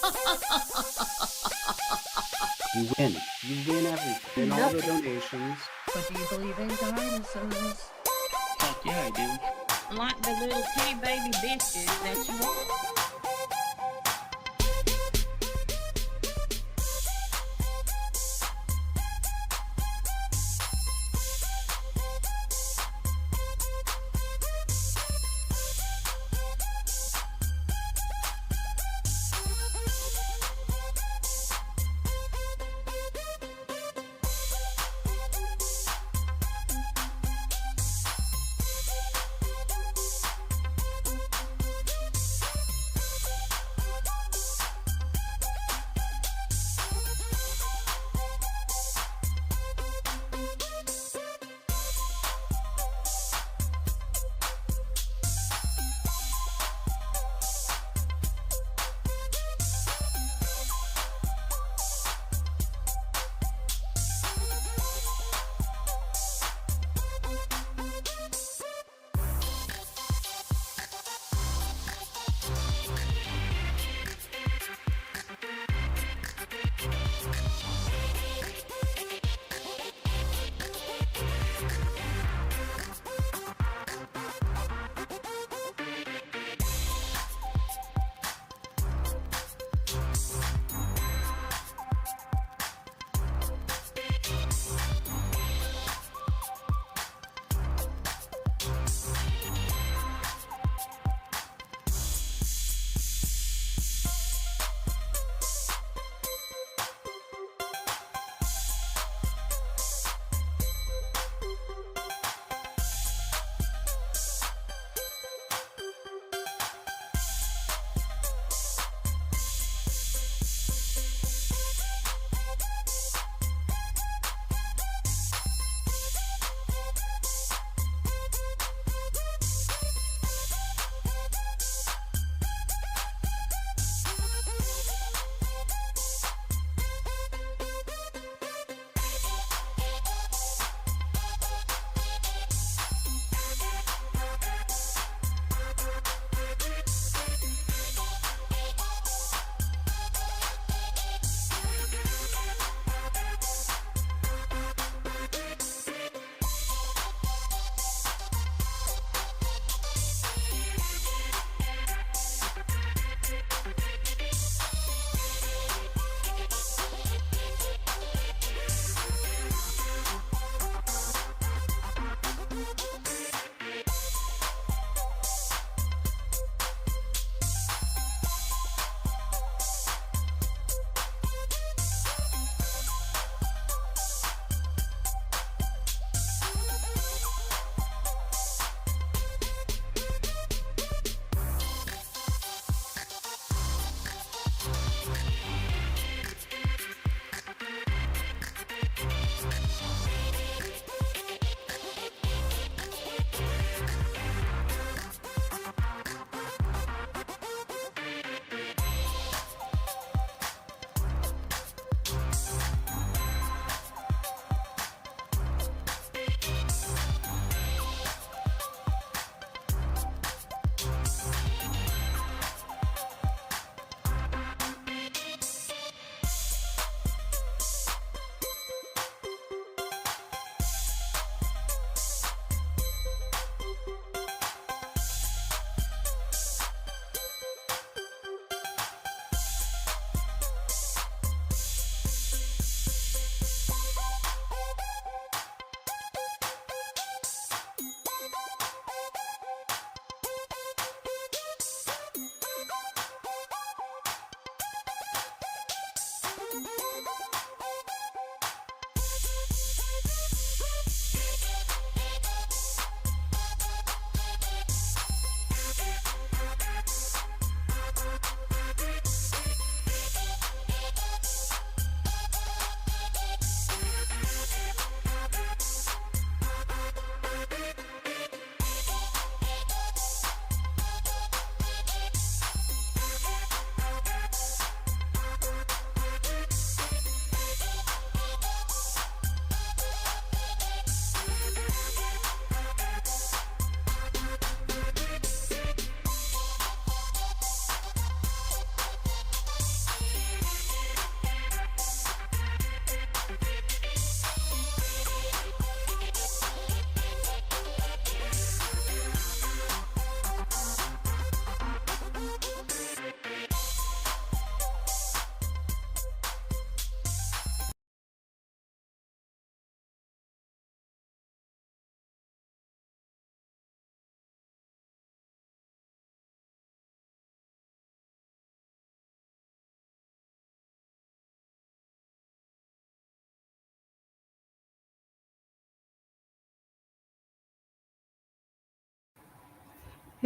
You win. You win everything. Win all the donations. But do you believe in dinosaurs? Fuck yeah, I do. Like the little tea baby biscuits that you want.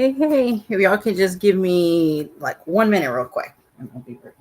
Hey, if y'all could just give me like 1 minute real quick. And I'll be right back.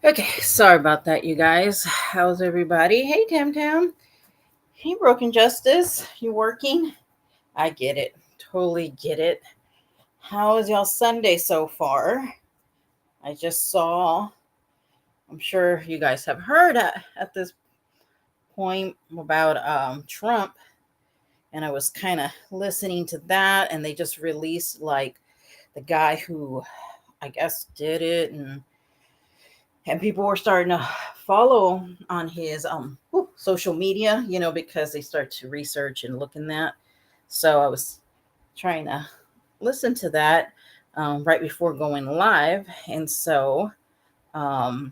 Okay, sorry about that, you guys. How's everybody? Hey, Tam Tam. Hey, Broken Justice. You working? I get it. Totally get it. How is y'all Sunday so far? I just saw, I'm sure you guys have heard at this point about Trump, and I was kind of listening to that, and they just released like the guy who I guess did it, and people were starting to follow on his social media, because they start to research and look in that. So I was trying to listen to that right before going live, and so I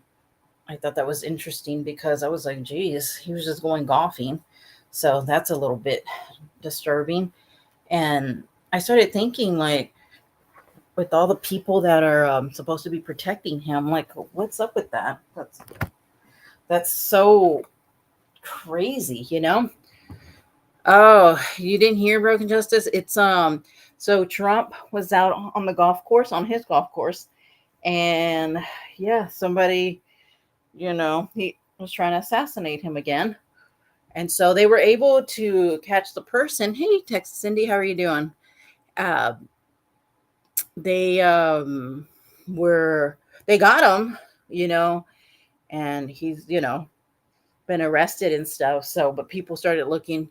thought that was interesting because I was like, geez, he was just going golfing. So that's a little bit disturbing. And I started thinking, like, with all the people that are supposed to be protecting him, like, what's up with that? That's so crazy. Oh, you didn't hear Broken Justice? It's so Trump was out on the golf course, on his golf course, and yeah, somebody, he was trying to assassinate him again. And so they were able to catch the person. Hey, Texas Cindy, how are you doing? Uh, they were they got him, and he's been arrested and stuff. So, but people started looking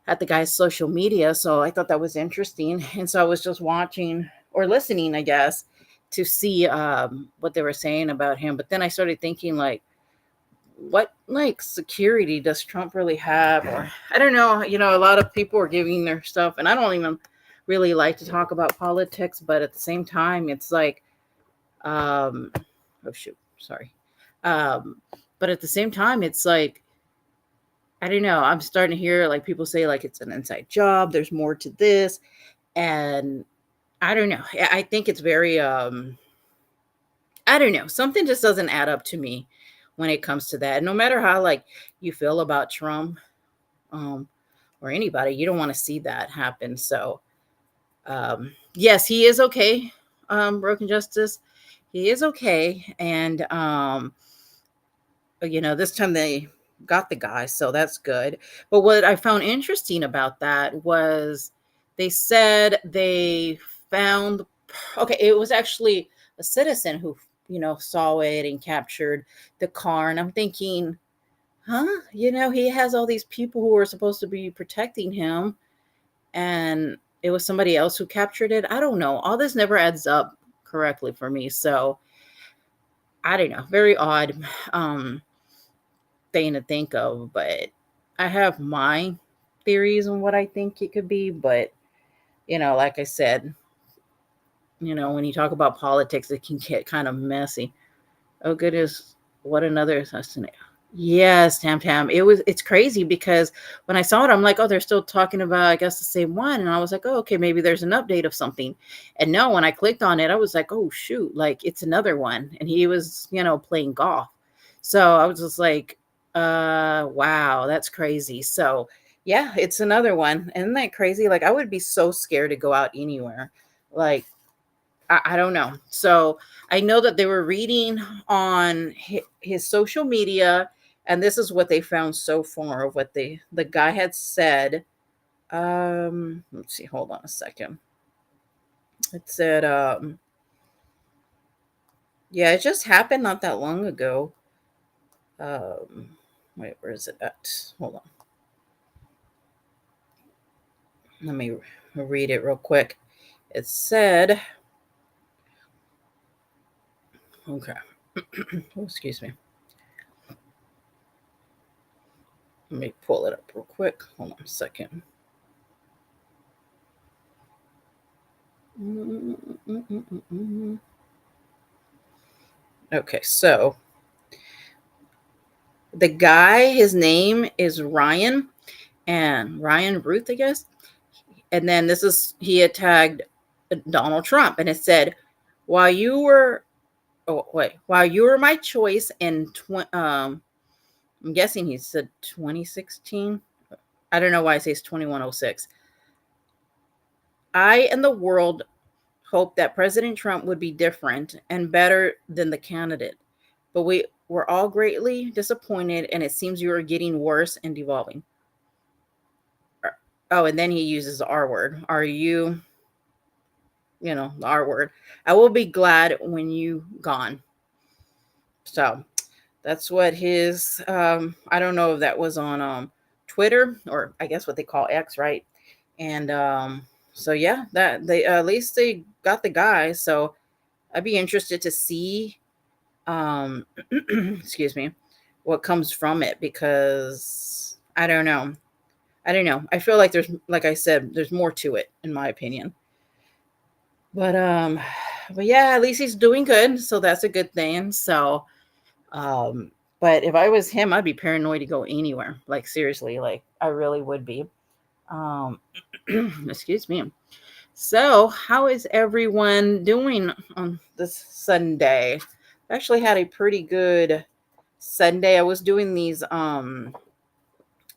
at the guy's social media, so I thought that was interesting. And so I was just watching or listening, I guess, to see what they were saying about him. But then I started thinking, like, what like security does Trump really have? Or I don't know. A lot of people are giving their stuff, and I don't even really like to talk about politics, but at the same time, it's like, oh shoot, sorry. But at the same time, it's like, I don't know. I'm starting to hear like people say like it's an inside job. There's more to this, and I don't know. I think it's very I don't know. Something just doesn't add up to me when it comes to that. No matter how like you feel about Trump, um, or anybody, you don't want to see that happen. So, yes, he is okay. Broken Justice, he is okay, and this time they got the guy, so that's good. But what I found interesting about that was they said they found, okay, it was actually a citizen who, saw it and captured the car. And I'm thinking, huh? He has all these people who are supposed to be protecting him, and it was somebody else who captured it. I don't know. All this never adds up correctly for me. So I don't know. Very odd. Thing to think of, but I have my theories on what I think it could be. But like I said, when you talk about politics, it can get kind of messy. Oh goodness, what another assassination. Yes, Tam Tam. It's crazy because when I saw it, I'm like, oh, they're still talking about, I guess, the same one. And I was like, oh, okay, maybe there's an update of something. And no, when I clicked on it, I was like, oh shoot, like it's another one. And he was, playing golf. So I was just like, wow, that's crazy. So yeah, it's another one. Isn't that crazy? Like I would be so scared to go out anywhere. Like I don't know. So I know that they were reading on his social media, and this is what they found so far of what the guy had said. Let's see. Hold on a second. It said, yeah, it just happened not that long ago. Wait, where is it at? Hold on. Let me read it real quick. It said, okay. Oh, excuse me. Let me pull it up real quick. Hold on a second. Okay, so the guy, his name is Ryan, and Ryan Ruth, I guess. And then he had tagged Donald Trump, and it said, "While you were, while you were my choice in I'm guessing he said 2016. I don't know why it says 2106. I and the world hoped that President Trump would be different and better than the candidate. But we were all greatly disappointed, and it seems you are getting worse and devolving." Oh, and then he uses the R word. Are you, the R word? I will be glad when you gone. So that's what his, I don't know if that was on Twitter, or I guess what they call X, right? And so yeah, that they at least they got the guy. So I'd be interested to see, excuse me, what comes from it, because I don't know. I don't know. I feel like there's, like I said, there's more to it, in my opinion. But but yeah, at least he's doing good, so that's a good thing. So um, but if I was him, I'd be paranoid to go anywhere. Like seriously, like I really would be. Um, excuse me. So, how is everyone doing on this Sunday? I actually had a pretty good Sunday. I was doing these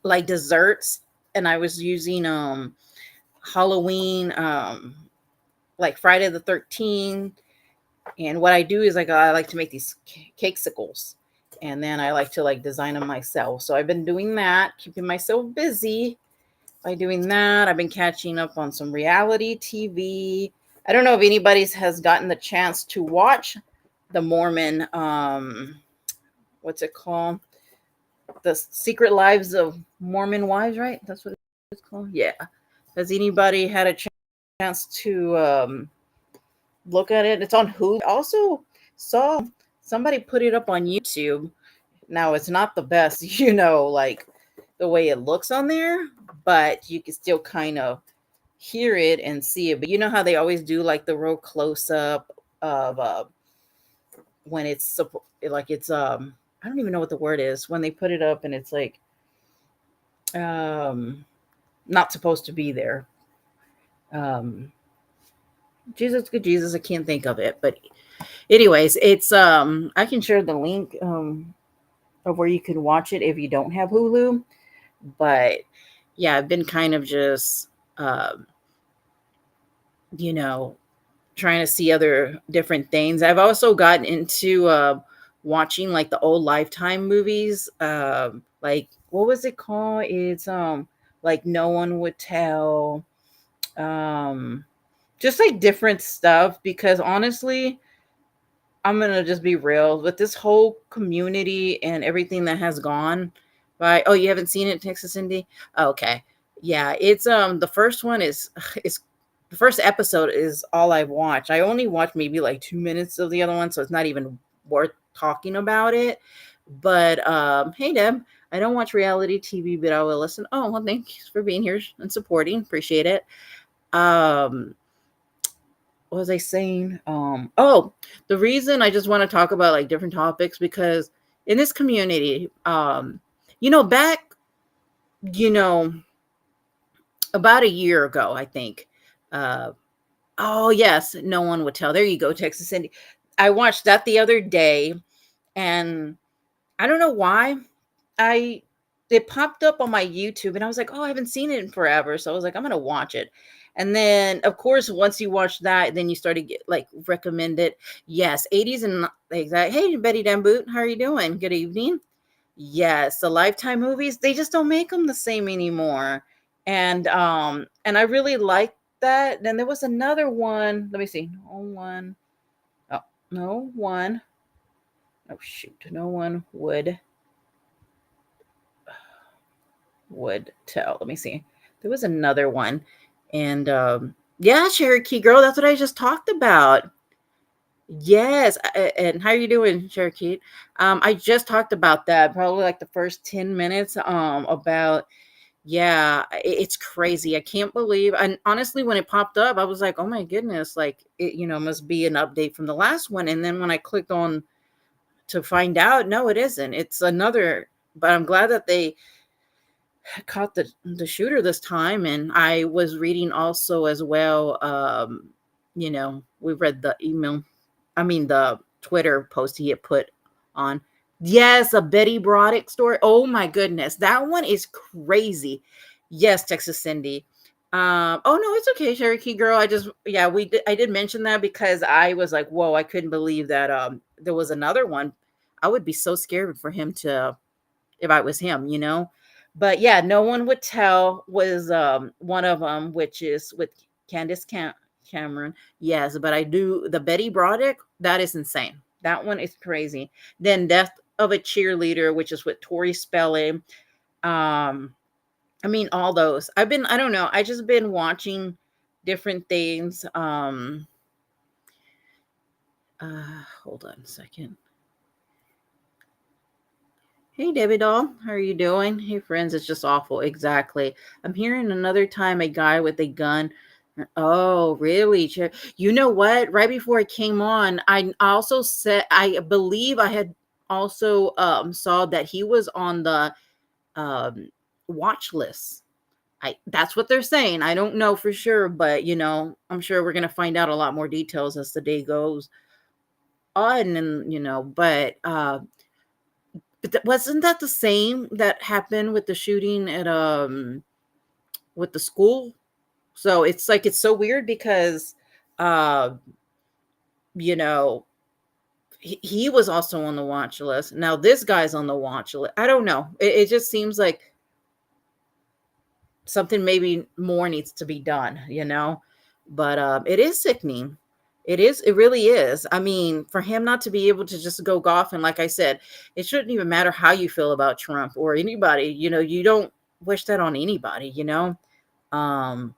like desserts, and I was using Halloween like Friday the 13th. And what I do is like I like to make these cakesicles, and then I like to like design them myself. So I've been doing that, keeping myself busy by doing that. I've been catching up on some reality TV. I don't know if anybody has gotten the chance to watch the Mormon, what's it called? The Secret Lives of Mormon Wives, right? That's what it's called. Yeah. Has anybody had a chance to look at it? It's on Hulu. I also saw somebody put it up on YouTube. Now it's not the best, like the way it looks on there, but you can still kind of hear it and see it. But you know how they always do like the real close up of when it's like it's I don't even know what the word is when they put it up and it's like not supposed to be there. Jesus, good Jesus, I can't think of it. But anyways, it's I can share the link of where you can watch it if you don't have Hulu. But yeah, I've been kind of just you know trying to see other different things. I've also gotten into watching like the old Lifetime movies. Like what was it called? It's like No One Would Tell. Um just like different stuff, because honestly, I'm gonna just be real with this whole community and everything that has gone by. Oh, you haven't seen it, Texas Indy? Okay. Yeah, it's the first one is the first episode is all I've watched. I only watched maybe like 2 minutes of the other one, so it's not even worth talking about it. But hey Deb, I don't watch reality TV, but I will listen. Oh, well, thanks for being here and supporting. Appreciate it. Um what was I saying? Oh, the reason I just want to talk about like different topics, because in this community, you know, back, you know, about a year ago, I think. Uh, oh yes, no one would tell. There you go, Texas Cindy. I watched that the other day, and I don't know why. I it popped up on my YouTube, and I was like, "Oh, I haven't seen it in forever." So I was like, "I'm gonna watch it." And then, of course, once you watch that, then you started get like recommended. Yes, 80s and like that. Hey, Betty Damboot, how are you doing? Good evening. Yes, the Lifetime movies, they just don't make them the same anymore. And I really like that. Then there was another one. Let me see. No one. Oh, no one. Oh shoot. No one would tell. Let me see. There was another one. And yeah, Cherokee girl, that's what I just talked about. Yes. And how are you doing, Cherokee? I just talked about that probably like the first 10 minutes about yeah, it's crazy. I can't believe. And honestly, when it popped up, I was like, "Oh my goodness!" Like it, must be an update from the last one. And then when I clicked on to find out, no, it isn't. It's another. But I'm glad that they caught the shooter this time. And I was reading also as well. We read the email. I mean, the Twitter post he had put on. Yes, a Betty Broderick story. Oh my goodness, that one is crazy. Yes, Texas Cindy. Oh no, it's okay, Cherokee girl. I did mention that because I was like, whoa, I couldn't believe that there was another one. I would be so scared for him to if I was him, you know. But yeah, no one would tell was one of them, which is with Candace Cameron. Yes, but I do the Betty Broderick. That is insane. That one is crazy. Then Death of a Cheerleader, which is with Tori Spelling. I mean, all those. I don't know. I just been watching different things. Hold on a second. Hey, Debbie doll, how are you doing? Hey, friends, it's just awful. Exactly. I'm hearing another time a guy with a gun. Oh, really? You know what? Right before I came on, I also said I believe I had also saw that he was on the um watch list. That's what they're saying. I don't know for sure, but I'm sure we're gonna find out a lot more details as the day goes on, and but wasn't that the same that happened with the shooting at with the school? So it's like it's so weird because uh you know he was also on the watch list. Now this guy's on the watch list. I don't know. It just seems like something maybe more needs to be done, But it is sickening. It really is. I mean, for him not to be able to just go golf, and like I said, it shouldn't even matter how you feel about Trump or anybody, you don't wish that on anybody. Um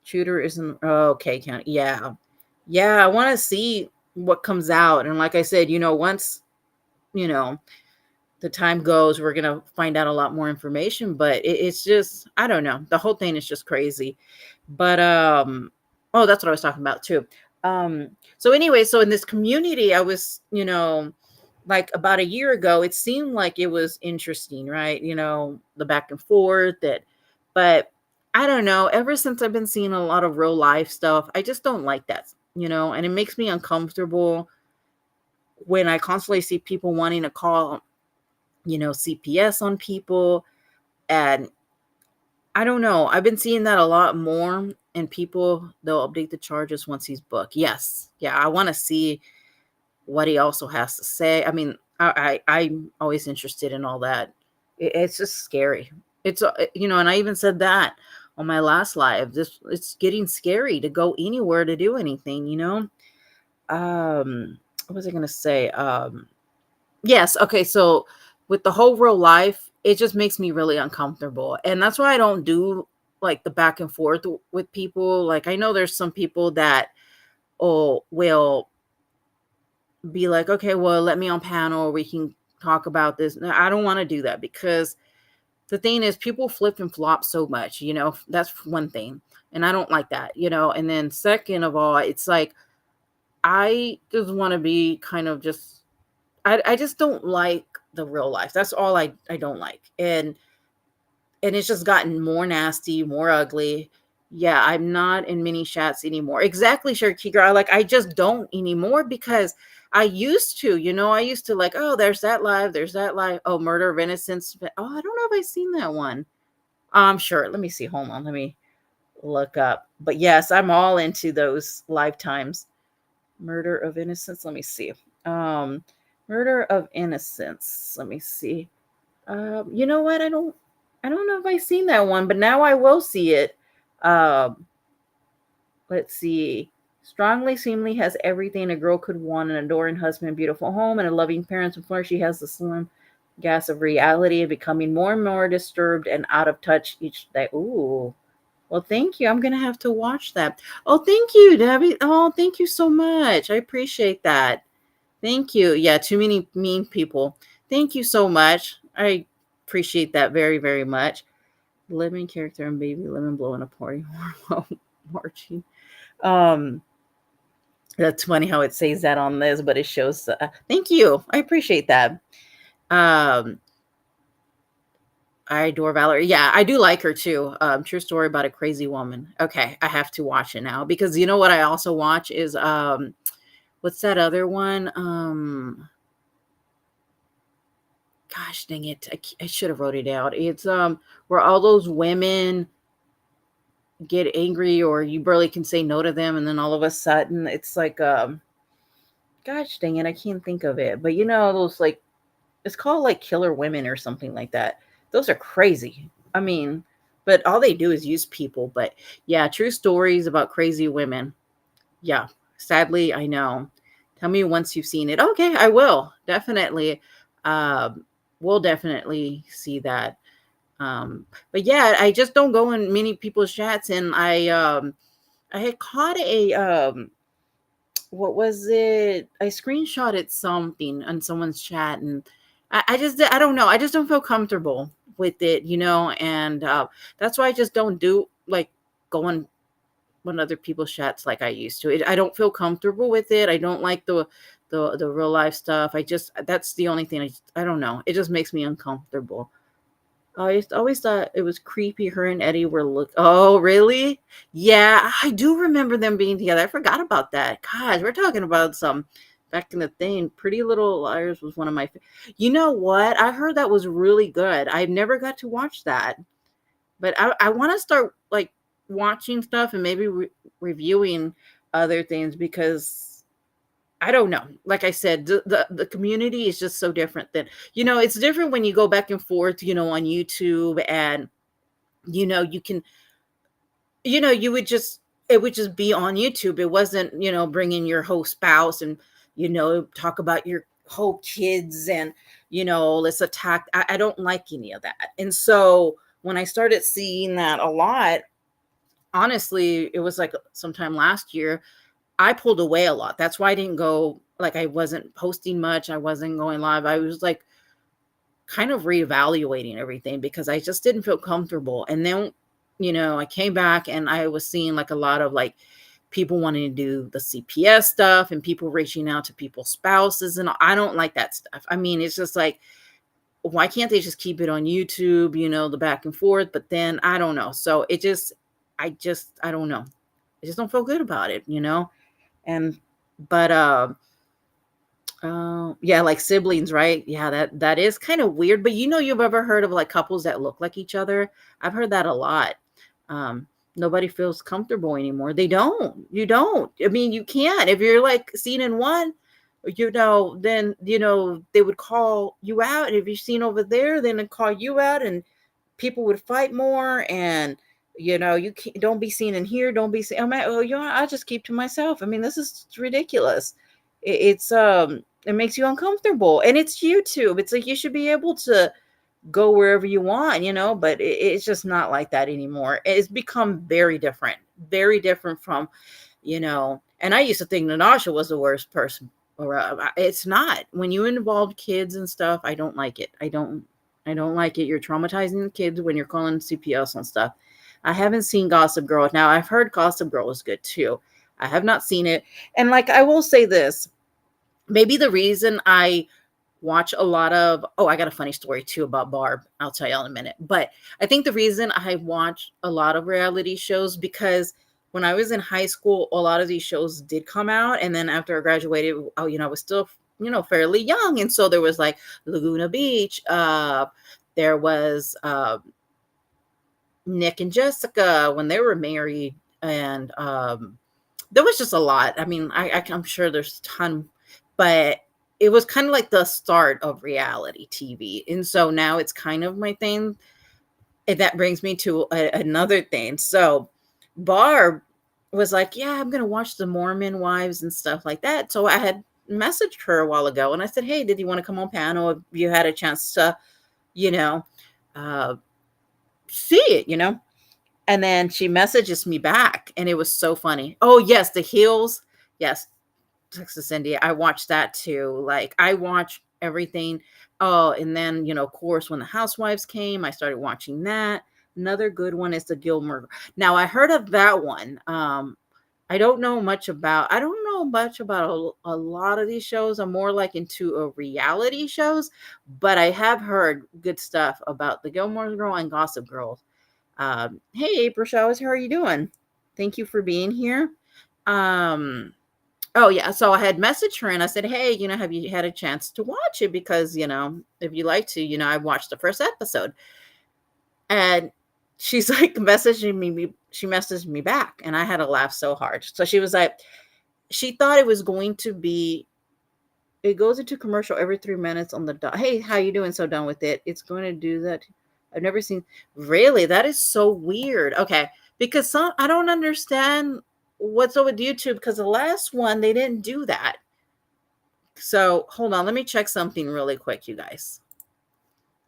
Shooter isn't okay, yeah. Yeah, I want to see what comes out. And like I said, once, you know, the time goes, we're gonna find out a lot more information. But it's just, I don't know. The whole thing is just crazy. But oh, that's what I was talking about too. So anyway, so in this community, I was, like about a year ago, it seemed like it was interesting, right? The back and forth but I don't know. Ever since I've been seeing a lot of real life stuff, I just don't like that, and it makes me uncomfortable when I constantly see people wanting to call, CPS on people. And I don't know. I've been seeing that a lot more. And people, they'll update the charges once he's booked. Yes. Yeah. I want to see what he also has to say. I mean, I'm always interested in all that. It's just scary. It's, and I even said that on my last live. It's getting scary to go anywhere to do anything. What was I going to say? Yes. Okay. So with the whole real life, it just makes me really uncomfortable. And that's why I don't do like the back and forth with people. Like I know there's some people that will be like, okay, well, let me on panel. We can talk about this. No, I don't want to do that because the thing is people flip and flop so much, that's one thing. And I don't like that, and then second of all, it's like, I just want to be kind of just I just don't like the real life. That's all I don't like. And it's just gotten more nasty, more ugly. Yeah, I'm not in mini chats anymore. Exactly, Cherokee girl. Like I just don't anymore because I used to, I used to like, oh, there's that live, there's that live. Oh, Murder of Innocence. Oh, I don't know if I've seen that one. I'm sure. Let me see. Hold on. Let me look up. But yes, I'm all into those lifetimes. Murder of Innocence. Let me see. Um, Murder of Innocence. Let me see. You know what? I don't know if I've seen that one, but now I will see it. Um, let's see. Strongly seemingly has everything a girl could want: an adoring husband, beautiful home, and a loving parents. Before she has the slim gas of reality and becoming more and more disturbed and out of touch each day. Ooh. Well, thank you. I'm gonna have to watch that. Oh, thank you, Debbie. Oh, thank you so much. I appreciate that. Thank you. Yeah, too many mean people. Thank you so much. I appreciate that very, very much. Living character and baby lemon blowing a party marching. Um, that's funny how it says that on this, but it shows. Thank you. I appreciate that. Um, I adore Valerie. Yeah, I do like her too. True story about a crazy woman. Okay, I have to watch it now because you know what I also watch is what's that other one? Gosh dang it. I should have wrote it out. It's where all those women get angry or you barely can say no to them and then all of a sudden it's like gosh dang it, I can't think of it. But those like it's called like Killer Women or something like that. Those are crazy. I mean, but all they do is use people. But yeah, true stories about crazy women. Yeah, sadly, I know. Tell me once you've seen it. Okay, I will definitely. We'll definitely see that. But yeah, I just don't go in many people's chats, and I had caught a what was it? I screenshotted something on someone's chat, and I don't know. I just don't feel comfortable with it, and that's why I just don't do like going on other people's chats like I used to. I don't feel comfortable with it. I don't like the real life stuff. That's the only thing. I don't know. It just makes me uncomfortable. I always thought it was creepy. Her and Eddie were Oh, really? Yeah, I do remember them being together. I forgot about that. Gosh, we're talking about some back in the thing. Pretty Little Liars was one of my. You know what? I heard that was really good. I've never got to watch that, but I want to start like watching stuff and maybe reviewing other things because I don't know. Like I said, the community is just so different than, it's different when you go back and forth, on YouTube and, you can, you would just, it would just be on YouTube. It wasn't, bringing your whole spouse and, talk about your whole kids and, let's attack. I don't like any of that. And so when I started seeing that a lot, honestly, it was like sometime last year, I pulled away a lot. That's why I didn't go, like, I wasn't posting much. I wasn't going live. I was like kind of reevaluating everything because I just didn't feel comfortable. And then, I came back and I was seeing like a lot of like people wanting to do the CPS stuff and people reaching out to people's spouses. And I don't like that stuff. I mean, it's just like, why can't they just keep it on YouTube, the back and forth? But then I don't know. So I don't know. I just don't feel good about it, and but yeah, like siblings, right? Yeah, that is kind of weird. But you've ever heard of like couples that look like each other? I've heard that a lot. Nobody feels comfortable anymore. They don't. You don't. I mean, you can't. If you're like seen in one, then they would call you out. And if you're seen over there, then they call you out, and people would fight more. And you can't, don't be seen in here. Don't be seen. I'll just keep to myself. I mean, this is ridiculous. It makes you uncomfortable, and it's YouTube. It's like you should be able to go wherever you want, but it's just not like that anymore. It's become very different from, and I used to think Natasha was the worst person. Or it's not. When you involve kids and stuff, I don't like it. I don't like it. You're traumatizing the kids when you're calling CPS on stuff. I haven't seen Gossip Girl. Now, I've heard Gossip Girl is good too. I have not seen it. And like, I will say this, maybe the reason I watch a lot of, oh, I got a funny story too about Barb. I'll tell y'all in a minute. But I think the reason I watch a lot of reality shows because when I was in high school, a lot of these shows did come out. And then after I graduated, oh, I was still, fairly young. And so there was like Laguna Beach. There was Nick and Jessica when they were married. And there was just a lot. I mean, I'm sure there's a ton, but it was kind of like the start of reality TV. And so now it's kind of my thing. And that brings me to another thing. So Barb was like, yeah, I'm going to watch the Mormon Wives and stuff like that. So I had messaged her a while ago and I said, hey, did you want to come on panel if you had a chance to, uh, see it, And then she messages me back and it was so funny. Oh, yes, the heels. Yes, Texas India. I watched that too. Like I watch everything. Oh, and then, of course, when the Housewives came, I started watching that. Another good one is the Gilmore. Now I heard of that one. I don't know much about a lot of these shows. I'm more like into a reality shows, but I have heard good stuff about the Gilmore Girl and Gossip Girl. Hey, April Showers, how are you doing? Thank you for being here. Oh yeah, so I had messaged her and I said, hey, have you had a chance to watch it? Because, if you like to, I watched the first episode. And she's like she messaged me back and I had to laugh so hard. So she was like, she thought it was going to be, it goes into commercial every 3 minutes on the dot. Hey, how you doing? So done with it. It's going to do that. I've never seen, really? That is so weird. Okay. Because I don't understand what's up with YouTube because the last one, they didn't do that. So hold on. Let me check something really quick, you guys,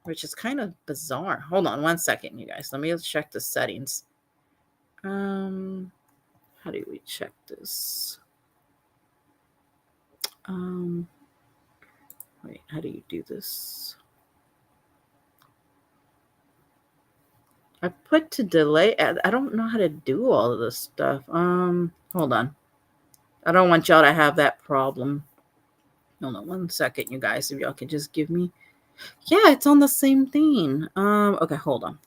which is kind of bizarre. Hold on 1 second, you guys. Let me check the settings. How do we check this? Wait, how do you do this? I put to delay. I don't know how to do all of this stuff. Hold on. I don't want y'all to have that problem. Hold on 1 second, you guys. If y'all could just give me. Yeah, it's on the same thing. Okay, hold on.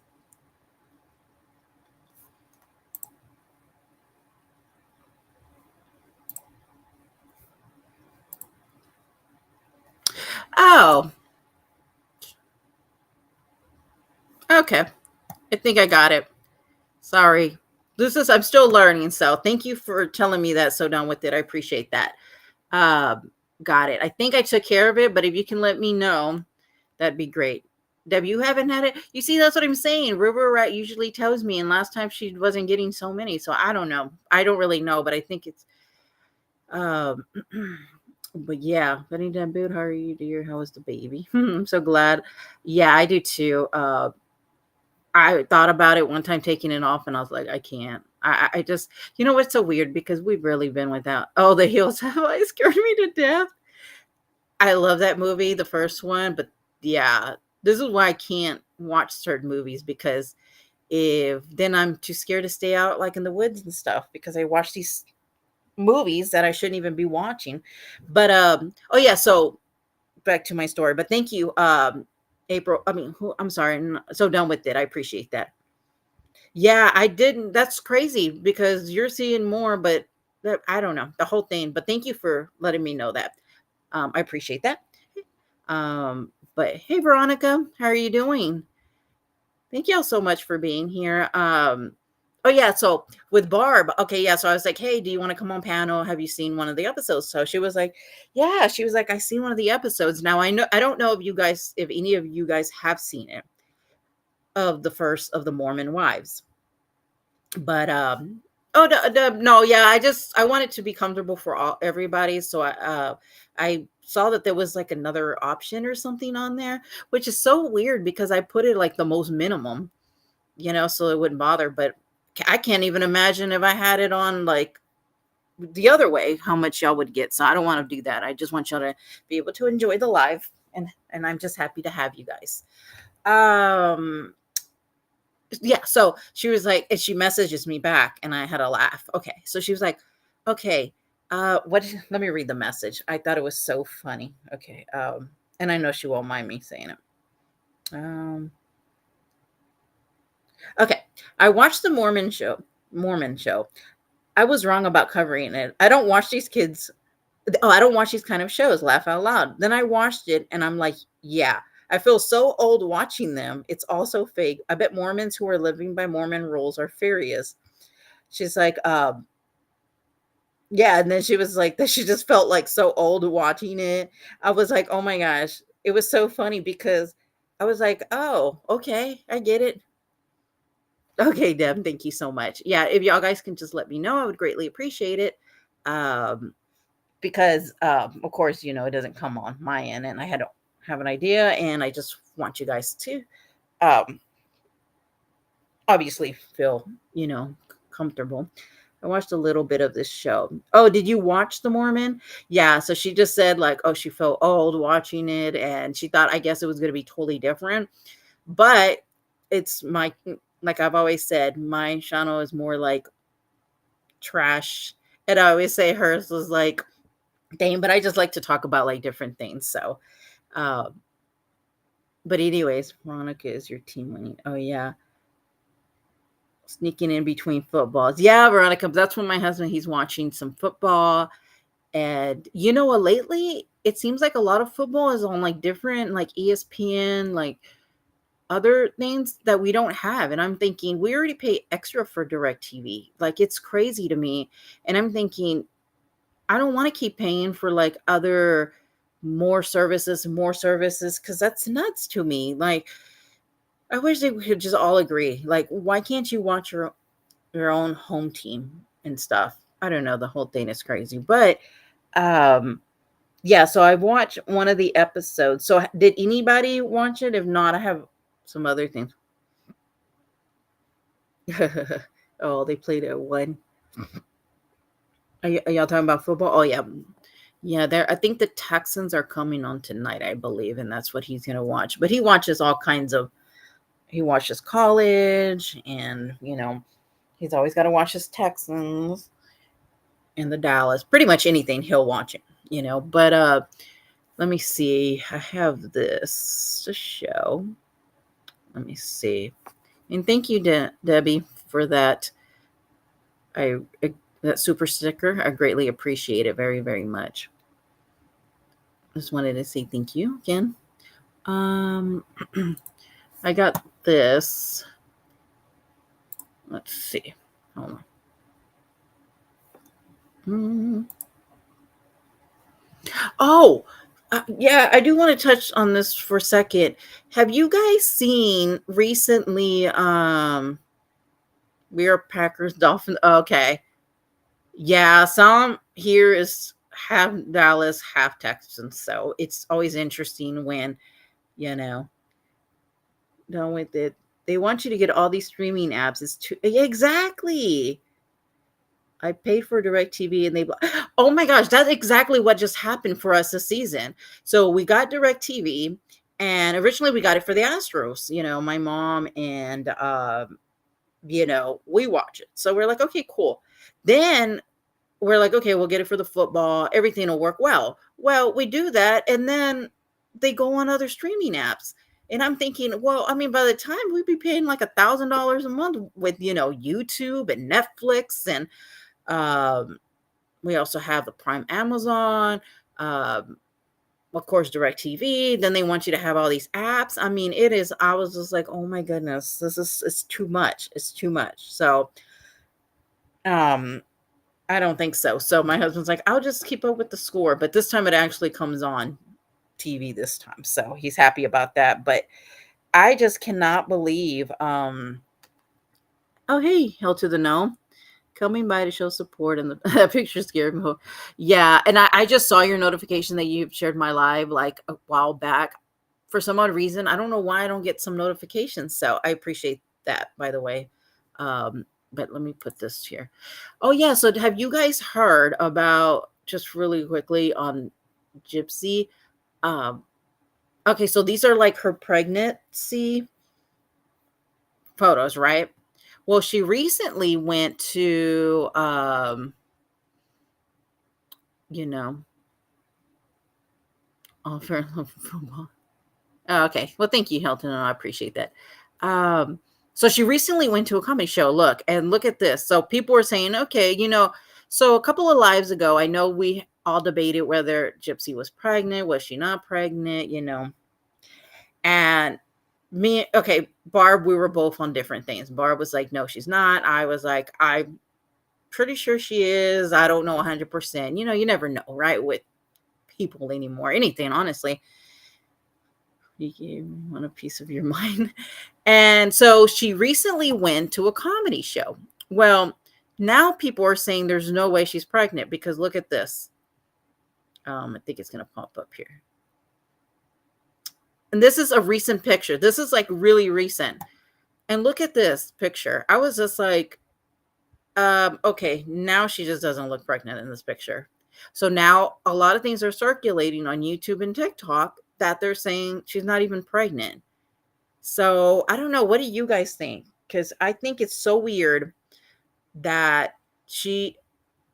Oh. Okay. I think I got it. Sorry. I'm still learning, so thank you for telling me that. So done with it. I appreciate that. Got it. I think I took care of it, but if you can let me know, that'd be great. Deb, you haven't had it. You see, that's what I'm saying. River Rat usually tells me, and last time she wasn't getting so many, so I don't know. I don't really know, but I think it's. But yeah, Benny Dan Boot, how are you, dear? How is the baby? I'm so glad. Yeah, I do too. I thought about it one time taking it off, and I was like, I can't. I just, what's so weird because we've really been without. Oh, the heels have I scared me to death. I love that movie, the first one, but yeah, this is why I can't watch certain movies because then I'm too scared to stay out like in the woods and stuff because I watch these movies that I shouldn't even be watching. But oh yeah, so back to my story. But thank you, April. I'm sorry. I'm so done with it. I appreciate that. Yeah, I didn't. That's crazy because you're seeing more, but I don't know the whole thing. But thank you for letting me know that. I appreciate that. But hey, Veronica, how are you doing? Thank y'all so much for being here. Oh yeah, so with Barb, okay, yeah. So I was like, hey, do you want to come on panel? Have you seen one of the episodes? So she was like, yeah. She was like, I seen one of the episodes. Now I don't know if any of you guys have seen it of the first of the Mormon Wives, but oh no, yeah. I want it to be comfortable for everybody. So I saw that there was like another option or something on there, which is so weird because I put it like the most minimum, so it wouldn't bother. But I can't even imagine if I had it on like the other way, how much y'all would get. So I don't want to do that. I just want y'all to be able to enjoy the live, and I'm just happy to have you guys. Yeah, so she was like, and she messages me back, and I had a laugh. Okay, so she was like, okay, let me read the message. I thought it was so funny. Okay, And I know she won't mind me saying it. Okay. I watched the Mormon show. Mormon show. I was wrong about covering it. I don't watch these kids. Oh, I don't watch these kind of shows. Laugh out loud. Then I watched it and I'm like, yeah, I feel so old watching them. It's also fake. I bet Mormons who are living by Mormon rules are furious. She's like, yeah. And then she was like, that she just felt like so old watching it. I was like, oh my gosh. It was so funny because I was like, oh, okay, I get it. Okay, Deb, thank you so much. Yeah, if y'all guys can just let me know, I would greatly appreciate it. Um, because of course, it doesn't come on my end, and I had to have an idea, and I just want you guys to um obviously feel, comfortable. I watched a little bit of this show. Oh, did you watch The Mormon? Yeah, so she just said like, oh, she felt old watching it, and she thought, I guess it was going to be totally different. But it's like I've always said, my channel is more like trash. And I always say hers was like, dang, but I just like to talk about like different things. So, uh, but anyways, Veronica is your team winning. Oh, yeah. Sneaking in between footballs. Yeah, Veronica, that's when my husband, he's watching some football. And lately it seems like a lot of football is on like different, like ESPN, like other things that we don't have. And I'm thinking, we already pay extra for DirecTV. Like, it's crazy to me. And I'm thinking, I don't want to keep paying for like other more services, because that's nuts to me. Like, I wish they could just all agree. Like, why can't you watch your own home team and stuff? I don't know. The whole thing is crazy. But yeah, so I watched one of the episodes. So did anybody watch it? If not, I have some other things. Oh, they played at one. Are y'all talking about football? Oh yeah, yeah. There, I think the Texans are coming on tonight, I believe, and that's what he's gonna watch. But he watches all kinds of. He watches college, and he's always got to watch his Texans and the Dallas. Pretty much anything he'll watch it. But let me see. I have this to show. Let me see. And thank you, Debbie, for that. I that super sticker. I greatly appreciate it very, very much. Just wanted to say thank you again. I got this. Let's see. Hold on. Oh, yeah, I do want to touch on this for a second. Have you guys seen recently? We are Packers, Dolphins. Okay, yeah, some here is half Dallas, half Texans. So it's always interesting when you know, no, with it. They want you to get all these streaming apps. It's too exactly. I paid for DirecTV and oh my gosh, that's exactly what just happened for us this season. So we got DirecTV and originally we got it for the Astros, my mom and we watch it. So we're like, okay, cool. Then we're like, okay, we'll get it for the football. Everything will work well. Well, we do that and then they go on other streaming apps. And I'm thinking, well, I mean, by the time we'd be paying like $1,000 a month with, YouTube and Netflix and we also have the Prime Amazon, of course, DirecTV. Then they want you to have all these apps. I mean, it is. I was just like, oh my goodness, it's too much. It's too much. So, I don't think so. So my husband's like, I'll just keep up with the score, but this time it actually comes on TV this time, so he's happy about that. But I just cannot believe. Oh hey, hell to the no. Coming by to show support and the picture scared me. Yeah, and I just saw your notification that you've shared my live like a while back. For some odd reason, I don't know why I don't get some notifications. So I appreciate that, by the way. But let me put this here. Oh yeah, so have you guys heard about just really quickly on Gypsy? Um, okay, so these are like her pregnancy photos, right? Well, she recently went to you know, offer football. Oh, okay. Well, thank you, Hilton. I appreciate that. So she recently went to a comedy show. Look, and look at this. So people were saying, okay, so a couple of lives ago, I know we all debated whether Gypsy was pregnant, was she not pregnant, and okay, Barb, we were both on different things. Barb was like, no, she's not. I was like, I'm pretty sure she is. I don't know 100%. You never know, right? With people anymore, anything, honestly. You want a piece of your mind. And so she recently went to a comedy show. Well, now people are saying there's no way she's pregnant because look at this. I think it's going to pop up here. And this is a recent picture. This is like really recent. And look at this picture. I was just like, okay, now she just doesn't look pregnant in this picture. So now a lot of things are circulating on YouTube and TikTok that they're saying she's not even pregnant. So I don't know. What do you guys think? Because I think it's so weird that she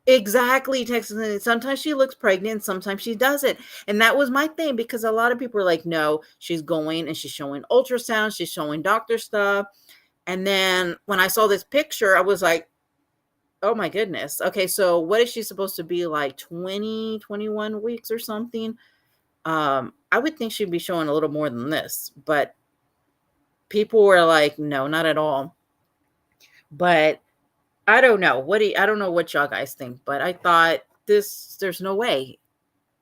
exactly texts. Sometimes she looks pregnant, sometimes she doesn't. And that was my thing because a lot of people were like, no, she's going and she's showing ultrasound, she's showing doctor stuff. And then when I saw this picture, I was like, oh my goodness. Okay, so what is she supposed to be like 20, 21 weeks or something? I would think she'd be showing a little more than this, but people were like, no, not at all. But I don't know. I don't know what y'all guys think, but I thought there's no way.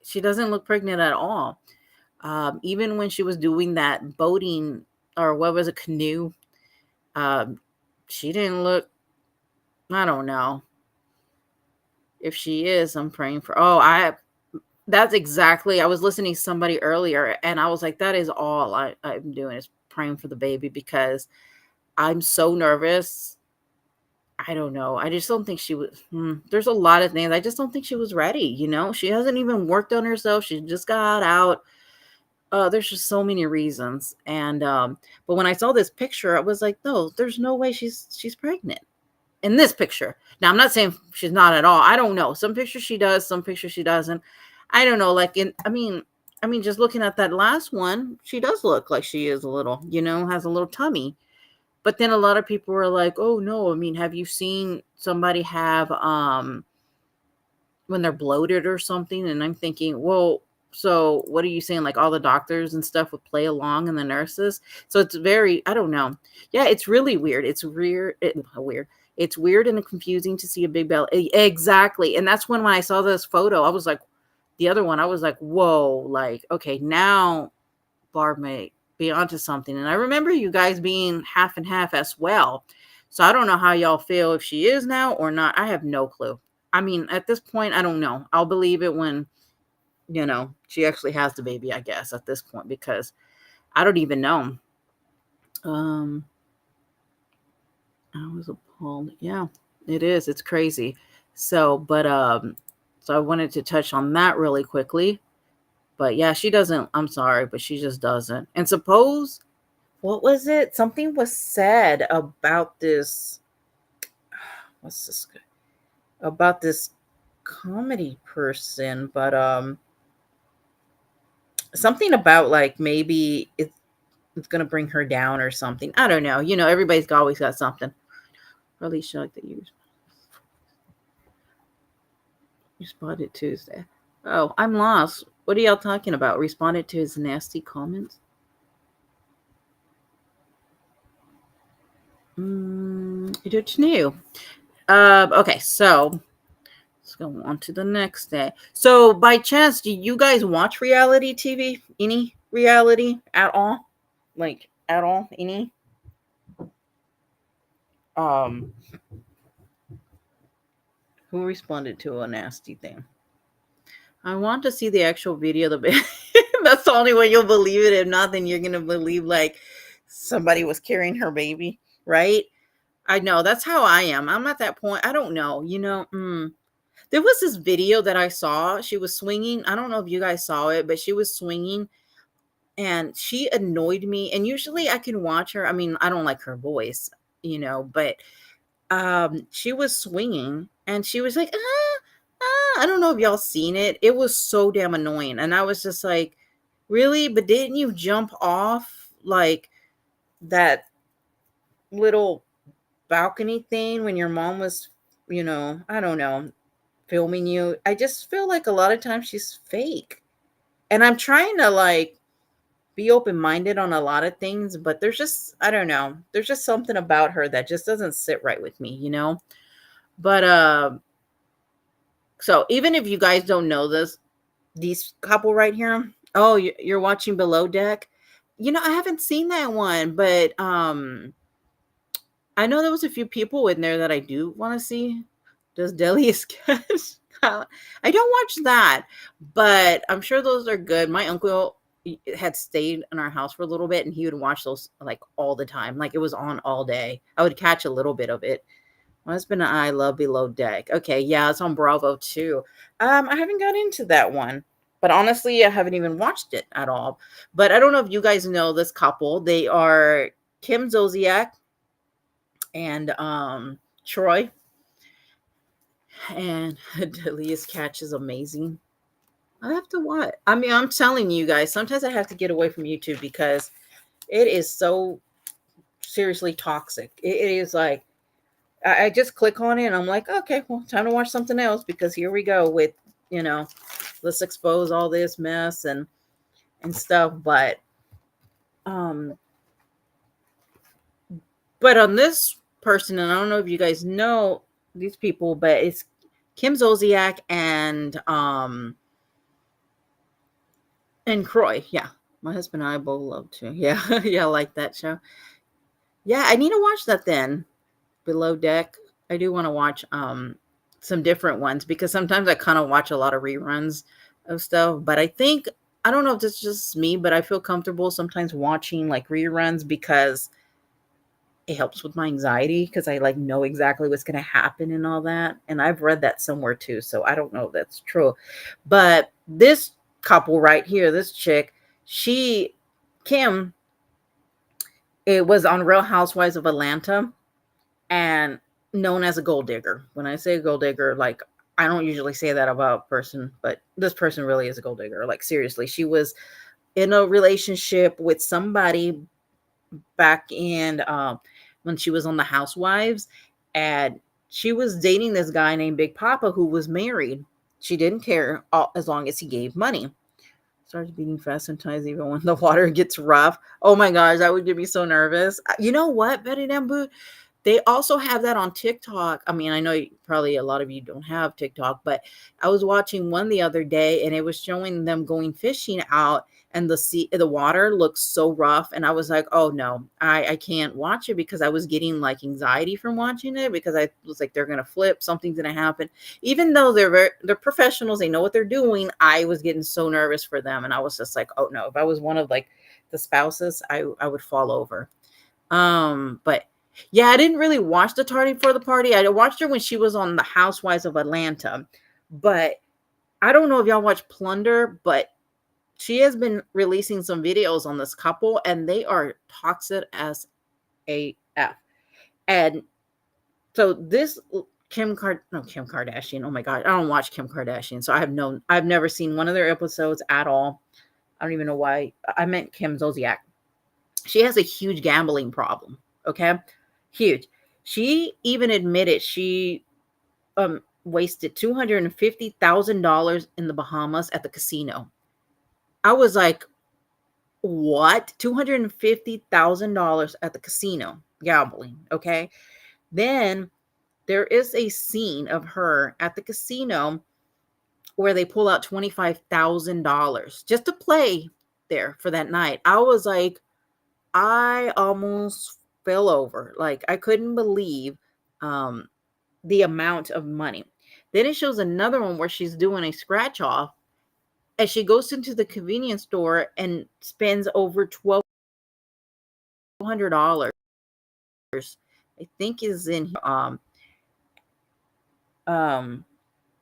She doesn't look pregnant at all. Even when she was doing that boating or what was a canoe, she didn't look, I don't know. If she is, I'm praying for, that's exactly, I was listening to somebody earlier and I was like, that is all I'm doing is praying for the baby because I'm so nervous. I don't know. I just don't think she was. There's a lot of things. I just don't think she was ready. She hasn't even worked on herself. She just got out. There's just so many reasons. And but when I saw this picture, I was like, no, there's no way she's pregnant in this picture. Now I'm not saying she's not at all. I don't know. Some pictures she does, some pictures she doesn't. I don't know. Like I mean, just looking at that last one, she does look like she is a little. Has a little tummy. But then a lot of people were like, oh no, have you seen somebody have when they're bloated or something? And I'm thinking, well, so what are you saying? Like all the doctors and stuff would play along and the nurses. So it's very, I don't know. Yeah, it's really weird. It's weird. It's weird and confusing to see a big belly. Exactly. And that's when I saw this photo, I was like, the other one, I was like, whoa, like, okay, now Barb may be onto something. And I remember you guys being half and half as well. So I don't know how y'all feel if she is now or not. I have no clue. At this point, I don't know. I'll believe it when, she actually has the baby, I guess, at this point, because I don't even know. I was appalled. Yeah, it is. It's crazy. So I wanted to touch on that really quickly. But yeah, she doesn't. I'm sorry, but she just doesn't. And what was it? Something was said about this. What's this? About this comedy person, but something about like maybe it's gonna bring her down or something. I don't know. Everybody's always got something. Really shocked that you responded Tuesday. Oh, I'm lost. What are y'all talking about? Responded to his nasty comments? It's new. Okay, so let's go on to the next day. So, by chance, do you guys watch reality TV? Any reality at all? Like at all? Any? Who responded to a nasty thing? I want to see the actual video of the baby. That's the only way you'll believe it. If not, then you're gonna believe like somebody was carrying her baby, right? I know that's how I am. I'm at that point. I don't know. There was this video that I saw. She was swinging. I don't know if you guys saw it, but she was swinging and she annoyed me. And usually I can watch her. I don't like her voice, but she was swinging and she was like, I don't know if y'all seen it. It was so damn annoying. And I was just like, Really? But didn't you jump off like that little balcony thing when your mom was, I don't know, filming you? I just feel like a lot of times she's fake. And I'm trying to like be open-minded on a lot of things, but there's just, I don't know, there's just something about her that just doesn't sit right with me. But so even if you guys don't know these couple right here, oh, you're watching Below Deck. I haven't seen that one, but I know there was a few people in there that I do want to see. Does Delia's Cash count? I don't watch that, but I'm sure those are good. My uncle had stayed in our house for a little bit, and he would watch those like all the time. Like it was on all day. I would catch a little bit of it. My husband and I love Below Deck. Okay, yeah, it's on Bravo too. I haven't got into that one, but honestly, I haven't even watched it at all. But I don't know if you guys know this couple. They are Kim Zolciak and Troy, and Delia's Catch is amazing. I have to watch. I mean, I'm telling you guys, sometimes I have to get away from YouTube because it is so seriously toxic. It is like I just click on it and I'm like, okay, well, time to watch something else because here we go with, let's expose all this mess and stuff. Um, but on this person, and I don't know if you guys know these people, but it's Kim Zolciak and Croy. Yeah, my husband and I both love to. Yeah, yeah, I like that show. Yeah, I need to watch that then. Below Deck. I do want to watch some different ones because sometimes I kind of watch a lot of reruns of stuff. But I don't know if it's just me, but I feel comfortable sometimes watching like reruns because it helps with my anxiety because I like know exactly what's going to happen and all that. And I've read that somewhere too, so I don't know if that's true. But this couple right here, this chick, Kim, it was on Real Housewives of Atlanta and known as a gold digger. When I say gold digger, like I don't usually say that about a person, but this person really is a gold digger. Like seriously, she was in a relationship with somebody back in when she was on the Housewives, and she was dating this guy named Big Papa who was married. She didn't care as long as he gave money. Starts beating fast sometimes even when the water gets rough. Oh my gosh, that would get me so nervous. You know what, Betty Dambu? They also have that on TikTok. I mean, I know probably a lot of you don't have TikTok, but I was watching one the other day and it was showing them going fishing out and the water looks so rough. And I was like, oh no, I can't watch it because I was getting like anxiety from watching it because I was like, they're going to flip, something's going to happen. Even though they're professionals, they know what they're doing. I was getting so nervous for them. And I was just like, oh no, if I was one of like the spouses, I would fall over. But yeah, I didn't really watch the Tardy for the Party. I watched her when she was on the Housewives of Atlanta. But I don't know if y'all watch Plunder, but she has been releasing some videos on this couple, and they are toxic as AF. And so this Kim Kardashian. Oh my God, I don't watch Kim Kardashian, so I've never seen one of their episodes at all. I don't even know why. I meant Kim Zolciak. She has a huge gambling problem. Okay. Huge. She even admitted she wasted $250,000 in the Bahamas at the casino. I was like, what? $250,000 at the casino gambling. Okay. Then there is a scene of her at the casino where they pull out $25,000 just to play there for that night. I was like, I almost fell over. Like I couldn't believe the amount of money. Then it shows another one where she's doing a scratch off and she goes into the convenience store and spends over $1,200. I think is in um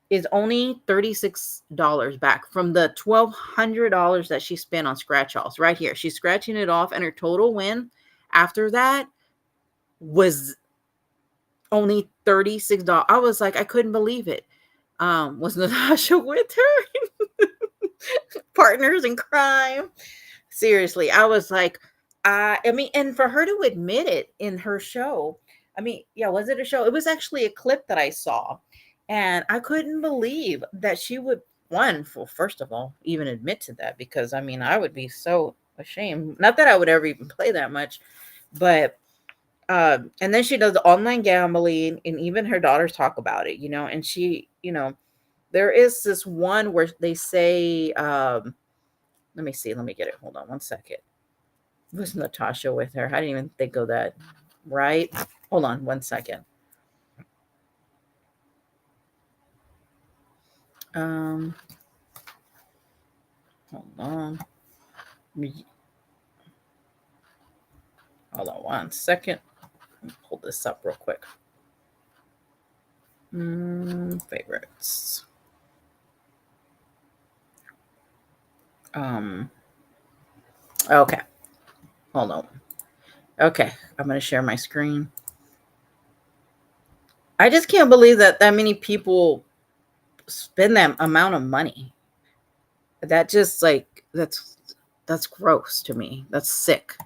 is only $36 back from the $1,200 that she spent on scratch offs. Right here, she's scratching it off, and her total win after that was only $36. I was like, I couldn't believe it. Was Natasha with her? partners in crime. Seriously, I was like, I mean, and for her to admit it in her show, I mean, yeah, was it a show? It was actually a clip that I saw, and I couldn't believe that she would, one, well, first of all, even admit to that, because I mean, I would be so ashamed. Not that I would ever even play that much, but and then she does the online gambling, and even her daughters talk about it, and she, there is this one where they say, let me see, let me get it. Hold on one second. Was Natasha with her? I didn't even think of that. Right? Hold on one second. Hold on. Hold on one second. Let me pull this up real quick. Favorites. Okay. Hold on. Okay, I'm going to share my screen. I just can't believe that many people spend that amount of money. That just like that's gross to me. That's sick.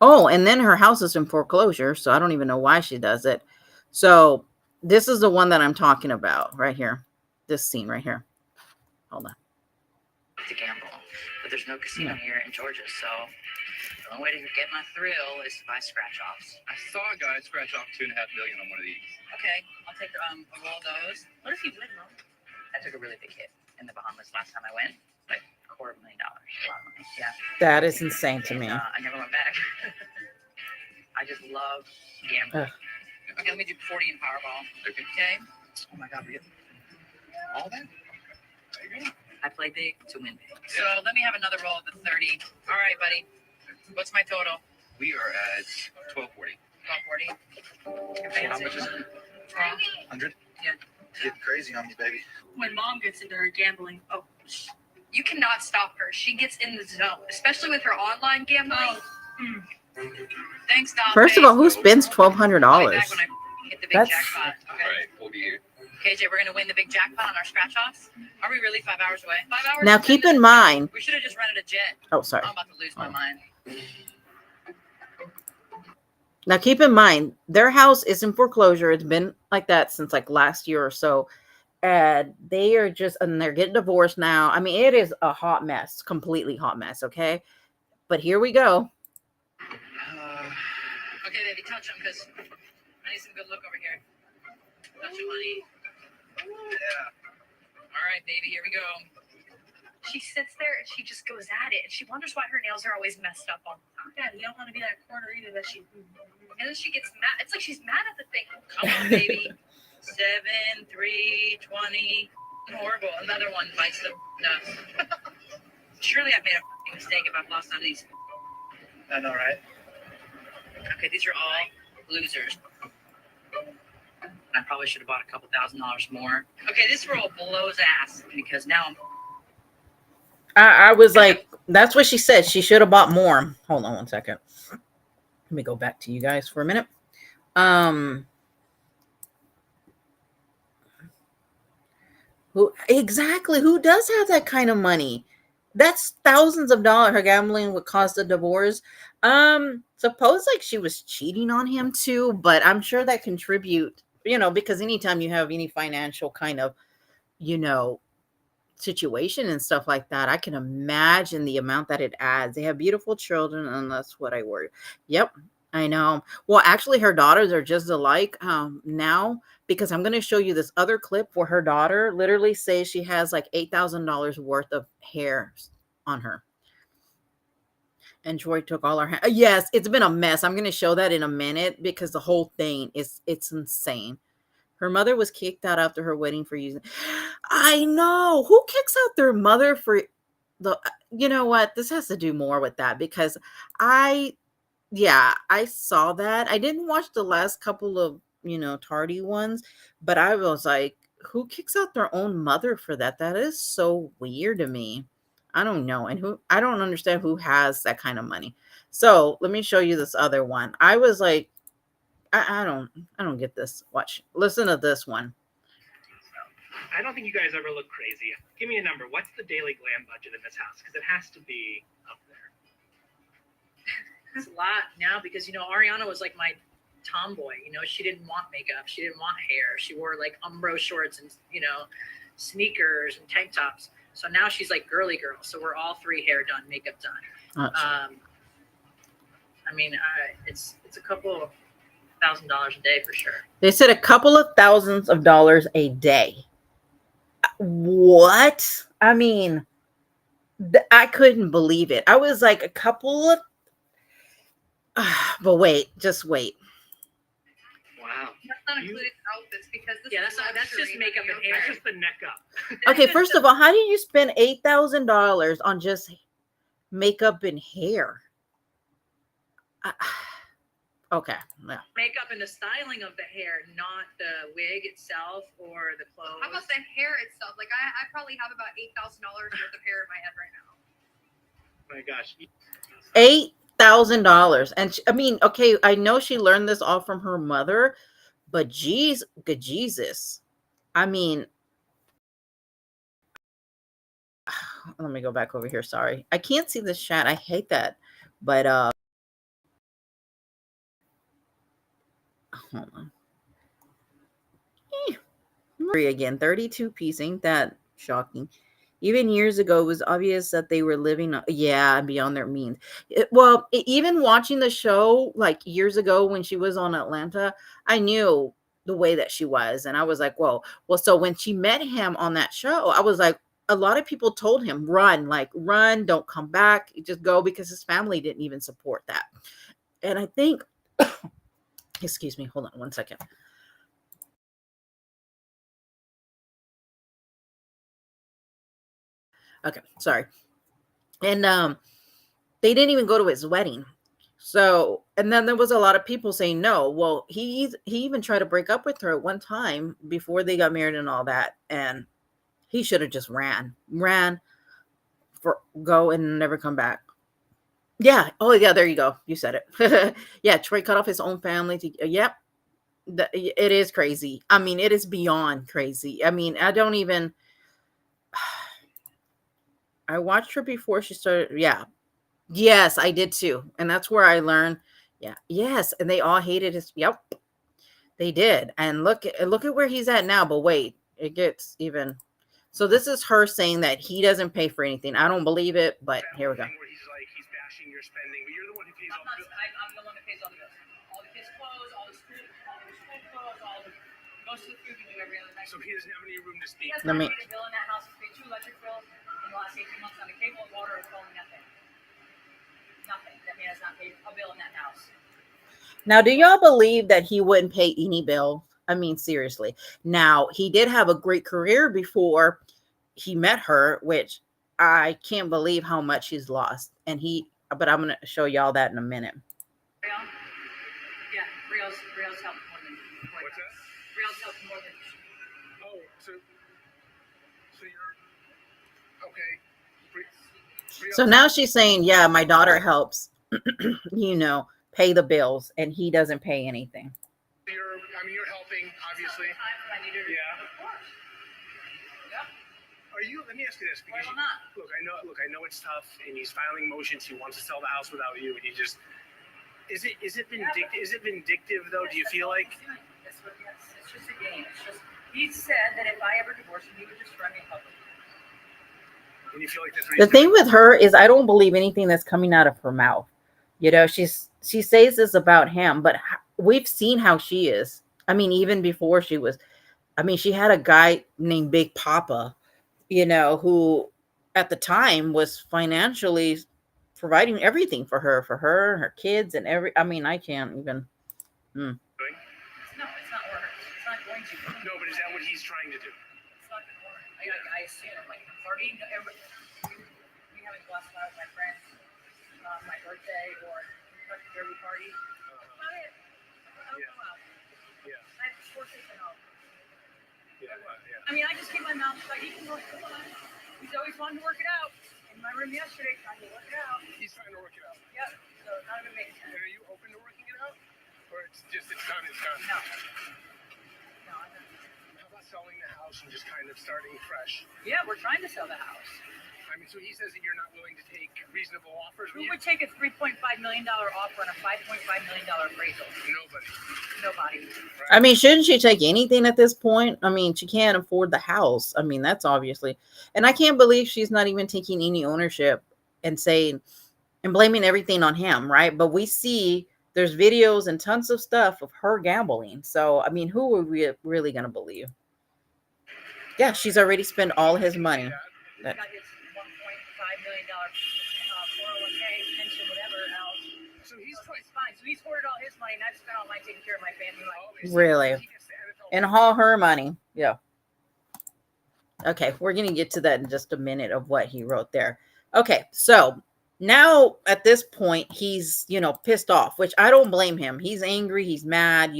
Oh, and then her house is in foreclosure, so I don't even know why she does it. So this is the one that I'm talking about right here. This scene right here. Hold on. To gamble, but there's no casino here in Georgia, so the only way to get my thrill is to buy scratch-offs. I saw a guy scratch off $2.5 million on one of these. Okay, I'll take a roll of those. What if you win, Mom? I took a really big hit in the Bahamas last time I went, like $250,000. A lot of money. Yeah. That is insane to me. I never went back. I just love gambling. Okay, let me do 40 in Powerball. Okay. Oh my God, we get all that? I play big to win big. So let me have another roll of the 30. All right, buddy. What's my total? We are at 1240. 1240. How much is it? 100? Yeah. Getting crazy on me, baby. When Mom gets into her gambling, You cannot stop her. She gets in the zone, especially with her online gambling. Thanks, Dom. First of all, who spends $1,200? I'll be back when I hit the big That's- jackpot. Okay. All right, we'll be here. KJ, we're gonna win the big jackpot on our scratch-offs. Are we really 5 hours away? 5 hours. Now and 10 keep in minutes? mind. We should have just rented a jet. Oh, sorry. I'm about to lose my mind. Now keep in mind, their house is in foreclosure. It's been like that since like last year or so. And they're getting divorced now. I mean, it is a hot mess, completely hot mess. Okay. But here we go. Okay, baby, touch him because I need some good look over here. Touch him, honey. Yeah. All right, baby, here we go. She sits there and she just goes at it, and she wonders why her nails are always messed up all the time. yeah, you don't want to be that corner either that she. And then she gets mad. It's like she's mad at the thing. Come on, baby. 7, 3, 20. Horrible. Another one bites the dust. Surely I've made a mistake if I've lost on these. I know, right? Okay, these are all losers. I probably should have bought a couple $1,000s more. Okay, this roll blows ass because now I was like, that's what she said. She should have bought more. Hold on one second. Let me go back to you guys for a minute. Who does have that kind of money? That's thousands of dollars. Her gambling would cost a divorce. Suppose like she was cheating on him too, but I'm sure that contribute, because anytime you have any financial kind of, situation and stuff like that, I can imagine the amount that it adds. They have beautiful children, and that's what I worry. Yep, I know. Well, actually, her daughters are just alike now, because I'm going to show you this other clip where her daughter literally says she has like $8,000 worth of hair on her. And Troy took all her hair. Yes, it's been a mess. I'm going to show that in a minute because the whole thing it's insane. Her mother was kicked out after her wedding for using. I know. Who kicks out their mother for the, you know what? This has to do more with that because I saw that. I didn't watch the last couple of, tardy ones, but I was like, who kicks out their own mother for that? That is so weird to me. I don't know. And I don't understand who has that kind of money. So let me show you this other one. I was like, I don't get this. Watch. Listen to this one. I don't think you guys ever look crazy. Give me a number. What's the daily glam budget in this house? Because it has to be up there. It's a lot now because, Ariana was like my tomboy. She didn't want makeup. She didn't want hair. She wore like Umbro shorts and, sneakers and tank tops. So now she's like girly girl. So we're all 3 hair done, makeup done. It's a couple of $1,000 a day for sure. They said a couple of thousands of dollars a day. What? I mean, I couldn't believe it. I was like a couple of, but wait, just wait. Wow. That's not including outfits because this that's just makeup and hair. That's just the neck up. Okay, first of all, how do you spend $8,000 on just makeup and hair? Okay, yeah. Makeup and the styling of the hair, not the wig itself or the clothes. How about the hair itself? Like I probably have about $8,000 worth of hair in my head right now. My gosh. $8,000. And I mean, okay, I know she learned this all from her mother, but Jesus. I mean, let me go back over here. Sorry. I can't see the chat. I hate that. But hold on. Again, 32 piece. Ain't that shocking? Even years ago, it was obvious that they were living, beyond their means. Even watching the show, like years ago when she was on Atlanta, I knew the way that she was. And I was like, whoa. Well, so when she met him on that show, I was like, a lot of people told him, run, don't come back, just go, because his family didn't even support that. And I think, excuse me, hold on one second. Okay, sorry. And they didn't even go to his wedding. So, and then there was a lot of people saying no. Well, he even tried to break up with her at one time before they got married and all that. And he should have just ran for go and never come back. Yeah. Oh, yeah. There you go. You said it. Yeah. Troy cut off his own family. Yep. It is crazy. I mean, it is beyond crazy. I mean, I don't even. I watched her before she started. Yeah. Yes, I did too. And that's where I learned. Yeah. Yes. And they all hated his. Yep. They did. And look at where he's at now. But wait, it gets even. So this is her saying that he doesn't pay for anything. I don't believe it, but here we go. Where he's bashing your spending, but you're the one who pays all the bills. I'm the one that pays all the bills. All the kids' clothes, all the school clothes, most of the food we do every other night. So he doesn't have any room to speak. He has not paid a bill in that house. He's paid 2 electric bills in the last 18 months on the cable and water is going nothing. Nothing. That man has not paid a bill in that house. Now, do y'all believe that he wouldn't pay any bill? I mean, seriously. Now, he did have a great career before he met her, which I can't believe how much he's lost. But I'm going to show y'all that in a minute. Yeah, Real's helped more than. What's that? Real's helped more than. Oh, so you're okay. So now she's saying, yeah, my daughter helps, pay the bills, and he doesn't pay anything. You're helping, obviously. Yeah. Of course. Yep. Let me ask you this, because Why not? I know it's tough, and he's filing motions. He wants to sell the house without you, and is it vindictive though? Do you feel like? It's just a game. He said that if I ever divorced him, he would destroy me publicly. And you feel like that's what The thing with her is I don't believe anything that's coming out of her mouth. She says this about him, but we've seen how she is. I mean, even before she had a guy named Big Papa, who at the time was financially providing everything for her kids, and I can't even. No, it's not work. It's not going to. No, but is that what he's trying to do? It's not going to work. I assume, like, party, we haven't blessed out with my friends, my birthday or derby party. Not it. I don't go out. Yeah. I have 4 kids at home. Yeah. I mean, I just keep my mouth shut. He can work. Come on. He's always wanted to work it out. In my room yesterday, trying to work it out. He's trying to work it out. Yep. So none of it makes sense. And are you open to working it out? Or it's done, it's done? No. No, I'm not. How about selling the house and just kind of starting fresh. Yeah, we're trying to sell the house. I mean, so he says that you're not willing to take reasonable offers. Who would take a $3.5 million offer and a $5.5 million appraisal? Nobody. Nobody. I mean, shouldn't she take anything at this point? I mean, she can't afford the house. I mean, that's obviously, and I can't believe she's not even taking any ownership and saying and blaming everything on him, right? But we see there's videos and tons of stuff of her gambling. So, I mean, who are we really going to believe? Yeah, she's already spent all his money. He's got his $1.5 million 401k, pension, whatever else. So he's fine. So he's hoarded all his money, and I've spent all mine taking care of my family. Really? And all her money. Yeah. Okay, we're going to get to that in just a minute of what he wrote there. Okay, so now at this point, he's, pissed off, which I don't blame him. He's angry. He's mad,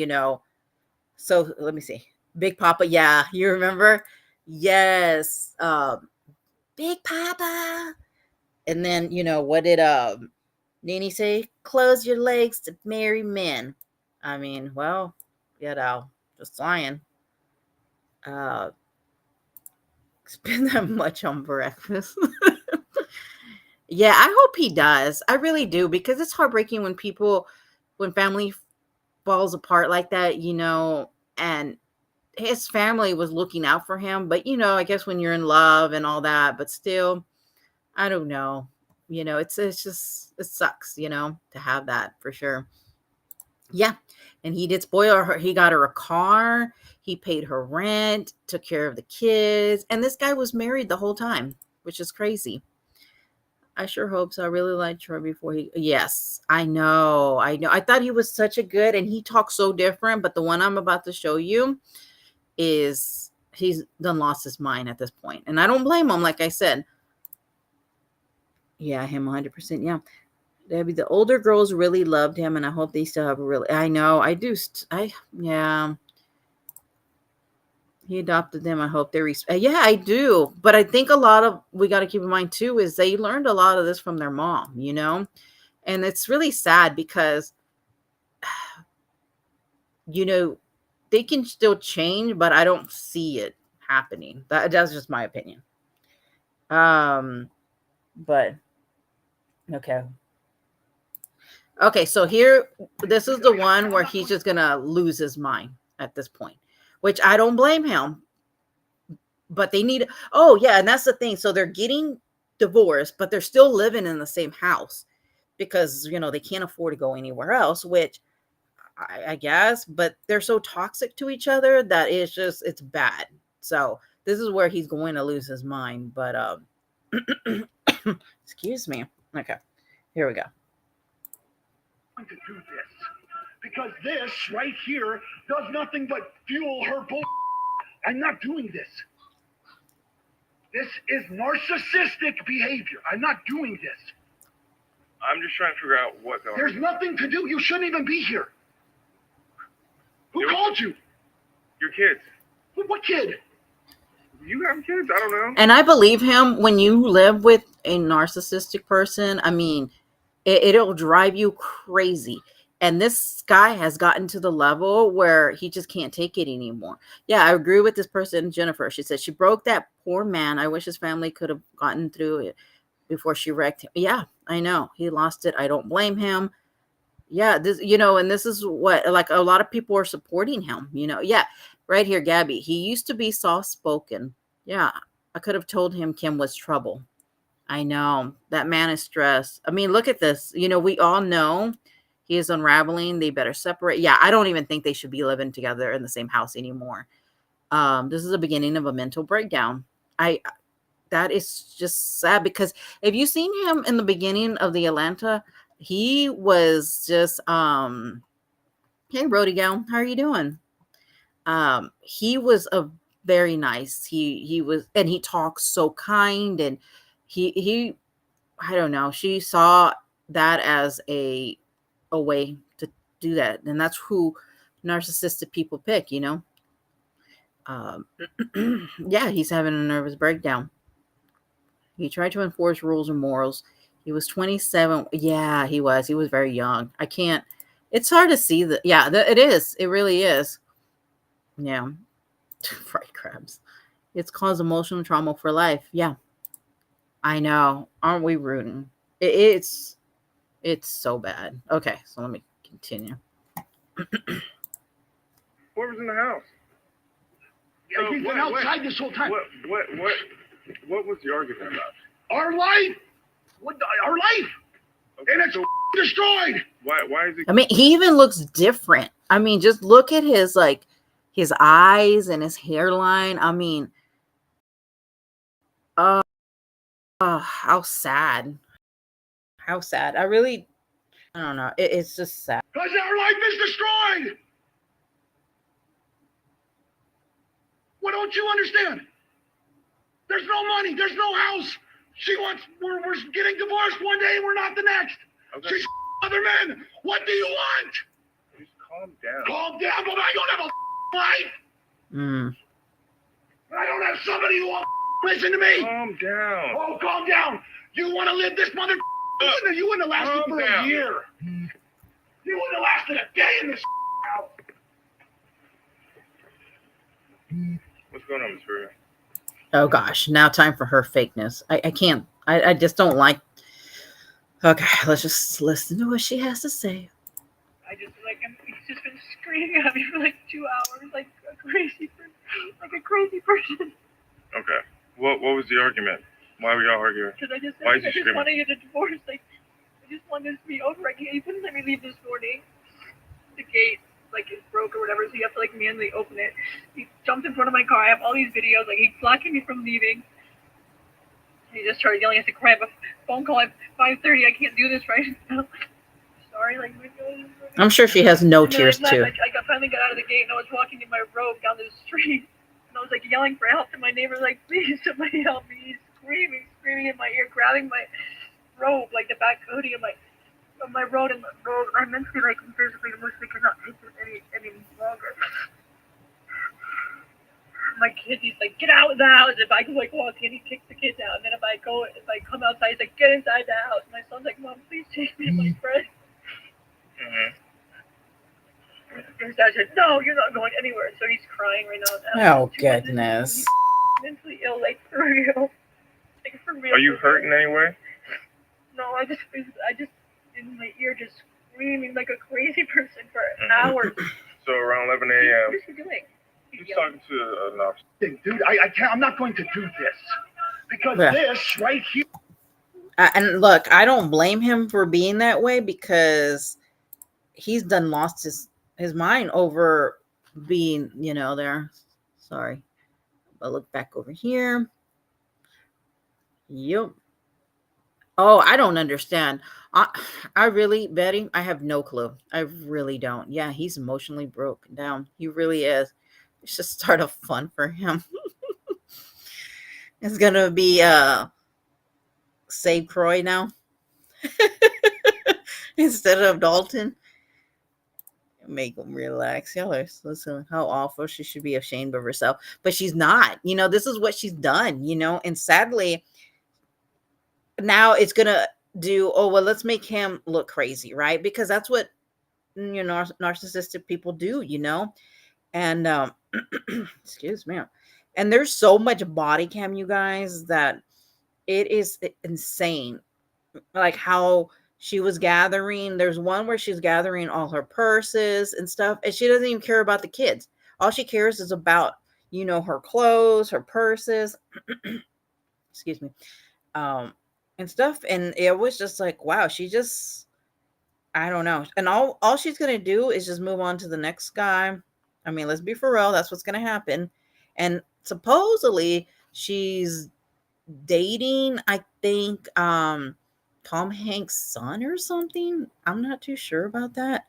So let me see. Big Papa. Yeah, you remember? Yes. Big Papa. And then, what did Nene say? Close your legs to marry men. I mean, well, just saying. Spend that much on breakfast. Yeah, I hope he does. I really do, because it's heartbreaking when family falls apart like that, and his family was looking out for him. But, I guess when you're in love and all that, but still, I don't know. It's just, it sucks, to have that for sure. Yeah. And he did spoil her. He got her a car. He paid her rent, took care of the kids. And this guy was married the whole time, which is crazy. I sure hope so. I really liked Troy before yes, I know. I thought he was such a good, and he talks so different, but the one I'm about to show you he's done lost his mind at this point. And I don't blame him, like I said. Yeah, him 100%. Yeah. Debbie, the older girls really loved him, and I hope they still have I know, I do. Yeah. He adopted them. I hope they respect. Yeah, I do. But I think we got to keep in mind too, is they learned a lot of this from their mom, and it's really sad because, they can still change, but I don't see it happening. That's just my opinion. But okay. Okay. So this is the one where he's just going to lose his mind at this point, which I don't blame him, but they need, and that's the thing. So they're getting divorced, but they're still living in the same house because, they can't afford to go anywhere else, which I guess, but they're so toxic to each other that it's bad. So this is where he's going to lose his mind, but, excuse me. Okay, here we go. To do this because this right here does nothing but fuel her bull. I'm not doing this. This is narcissistic behavior. I'm not doing this. I'm just trying to figure out what going on. There's nothing to do. You shouldn't even be here. Who called you? Your kids. What kid? You have kids? I don't know. And I believe him. When you live with a narcissistic person, I mean, it'll drive you crazy. And this guy has gotten to the level where he just can't take it anymore. Yeah, I agree with this person, Jennifer. She said she broke that poor man. I wish his family could have gotten through it before she wrecked him. Yeah, I know. He lost it. I don't blame him. Yeah, this, and this is what, like, a lot of people are supporting him, Yeah, right here, Gabby. He used to be soft-spoken. Yeah, I could have told him Kim was trouble. I know. That man is stressed. I mean, look at this. We all know he is unraveling. They better separate. Yeah, I don't even think they should be living together in the same house anymore. This is the beginning of a mental breakdown. That is just sad, because if you've seen him in the beginning of the Atlanta, he was just, hey, Brody Gal, how are you doing? He was a very nice. He was, and he talks so kind, and he I don't know. She saw that as a way to do that, and that's who narcissistic people pick. Yeah, he's having a nervous breakdown. He tried to enforce rules and morals. He was 27. Yeah, he was. He was very young. I can't. It's hard to see that. Yeah, it is. It really is. Yeah. Fried crabs. It's caused emotional trauma for life. Yeah, I know. Aren't we rooting? It's so bad. Okay, so let me continue. Whoever's in the house. Yeah, he's been outside this whole time. What was the argument about? Our life. Our life. Okay, And it's so destroyed. why is it? I mean, he even looks different. I mean, just look at his his eyes and his hairline. I mean, how sad. How sad. I don't know. It's just sad. Because our life is destroyed. What don't you understand? There's no money. There's no house. We're getting divorced one day and we're not the next. Okay. She's other men. What do you want? Just calm down. Calm down, but I don't have a life. Mm. I don't have somebody who will listen to me. Calm down. Oh, calm down. You want to live this mother? You wouldn't have lasted Calm for down. a year. You wouldn't have lasted a day in this house. What's going on, Miss Rivera? Oh gosh, now time for her fakeness. I can't. I just don't like. Okay, let's just listen to what she has to say. I just he's just been screaming at me for like 2 hours, like a crazy person. Okay. What was the argument? Why were y'all arguing? Because I just Why is he I just screaming? want to get a divorce. Like I just want this to be over. He couldn't let me leave this morning. The gate is broke or whatever, so you have to manually open it. He jumped in front of my car. I have all these videos. He's blocking me from leaving. He just started yelling. I said, "I have a phone call at 5:30. I can't do this right now." Sorry, I'm sure she has no and then tears I left. too. I finally got out of the gate and I was walking in my robe down the street and I was yelling for help to my neighbor, please somebody help me. He's screaming in my ear, grabbing my robe, the back hoodie of my robe and my robe. I'm mentally and physically emotionally cannot take this any longer. My kid, he's get out of the house. If I go walk in, he kicks the kids out. And then if I come outside, he's get inside the house. My son's Mom, please take me and my friend. His dad said, no, you're not going anywhere. So he's crying right now. Oh goodness. He's mentally ill, for real. For real. Are you hurting anyway? No, I just in my ear, just screaming like a crazy person for hours. So around 11 a.m. What is he doing? He's talking to an officer. Dude, I can't. I'm not going to do this because this right here. And look, I don't blame him for being that way because he's done lost his mind over being, there. Sorry. I'll look back over here. Yep. Oh, I don't understand. I really, Betty, I have no clue. I really don't. Yeah, he's emotionally broken down. He really is. It's just start of fun for him. It's gonna be Save Croy now instead of Dalton. Make him relax. Y'all are listen how awful. She should be ashamed of herself, but she's not. This is what she's done. And sadly, now it's gonna do. Oh well, let's make him look crazy, right? Because that's what narcissistic people do. And excuse me. And there's so much body cam, you guys, that it is insane. How she was gathering. There's one where she's gathering all her purses and stuff, and she doesn't even care about the kids. All she cares is about, her clothes, her purses, excuse me, and stuff. And it was just wow, she just, I don't know. And all she's gonna do is just move on to the next guy. I mean, let's be for real. That's what's gonna happen. And supposedly she's dating, I think, Tom Hanks' son or something. I'm not too sure about that.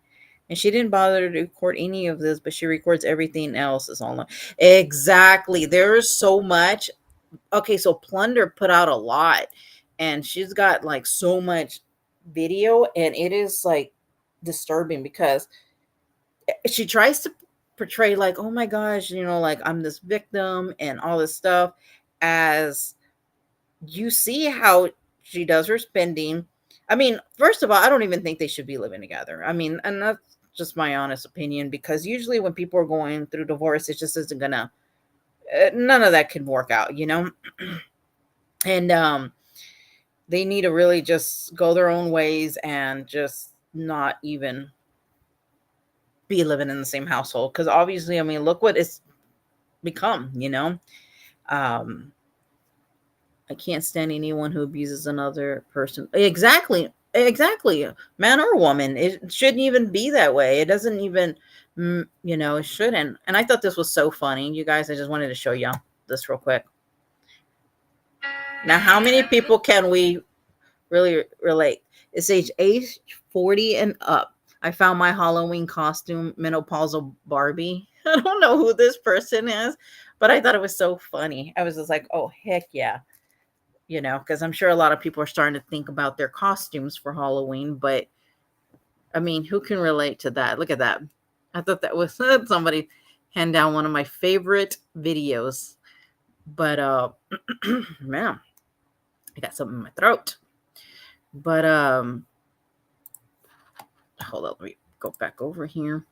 And she didn't bother to record any of this, but she records everything else is online. Exactly. There is so much. Okay, so Plunder put out a lot, and she's got so much video, and it is disturbing because she tries to portray oh my gosh, I'm this victim and all this stuff, as you see how she does her spending. I mean, first of all, I don't even think they should be living together. I mean, and that's just my honest opinion, because usually when people are going through divorce, it just isn't gonna none of that can work out, and they need to really just go their own ways and just not even be living in the same household, because obviously, I mean, look what it's become. um I can't stand anyone who abuses another person. Exactly, man or woman. It shouldn't even be that way. It doesn't even, it shouldn't. And I thought this was so funny, you guys. I just wanted to show y'all this real quick. Now, how many people can we really relate? It says age 40 and up. I found my Halloween costume, menopausal Barbie. I don't know who this person is, but I thought it was so funny. I was just like, oh, heck yeah. Because I'm sure a lot of people are starting to think about their costumes for Halloween. But I mean, who can relate to that? Look at that. I thought that was somebody hand down one of my favorite videos. But man, I got something in my throat. But hold on, let me go back over here.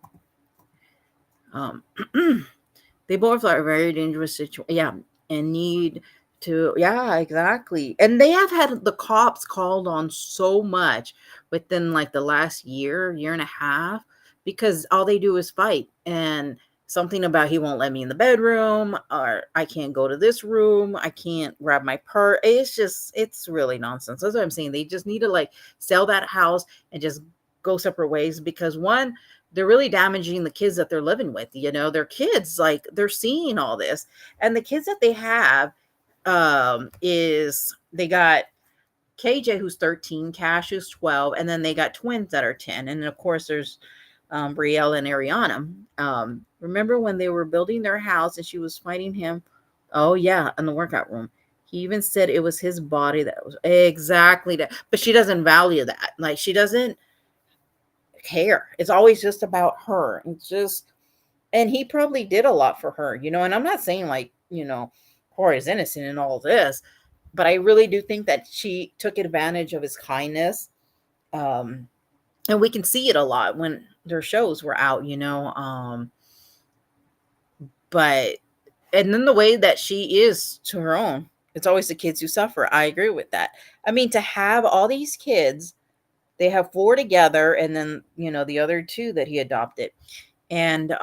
They both are very dangerous situation. Yeah, and need to, yeah, exactly. And they have had the cops called on so much within like the last year and a half, because all they do is fight. And something about he won't let me in the bedroom, or I can't go to this room, I can't grab my purse. It's really nonsense. That's what I'm saying. They just need to like sell that house and just go separate ways, because one, they're really damaging the kids that they're living with. Their kids, like, they're seeing all this. And the kids that they have, is they got KJ, who's 13, Cash, who's 12, and then they got twins that are 10. And of course there's Brielle and Ariana. Remember when they were building their house and she was fighting him? Oh yeah, in the workout room. He even said it was his body that was exactly that. But she doesn't value that. Like, she doesn't care. It's always just about her. It's just, and he probably did a lot for her, and I'm not saying like, Corey is innocent in all this, but I really do think that she took advantage of his kindness. And we can see it a lot when their shows were out, but, and then the way that she is to her own, it's always the kids who suffer. I agree with that. I mean, to have all these kids, they have 4 together, and then, the other 2 that he adopted. And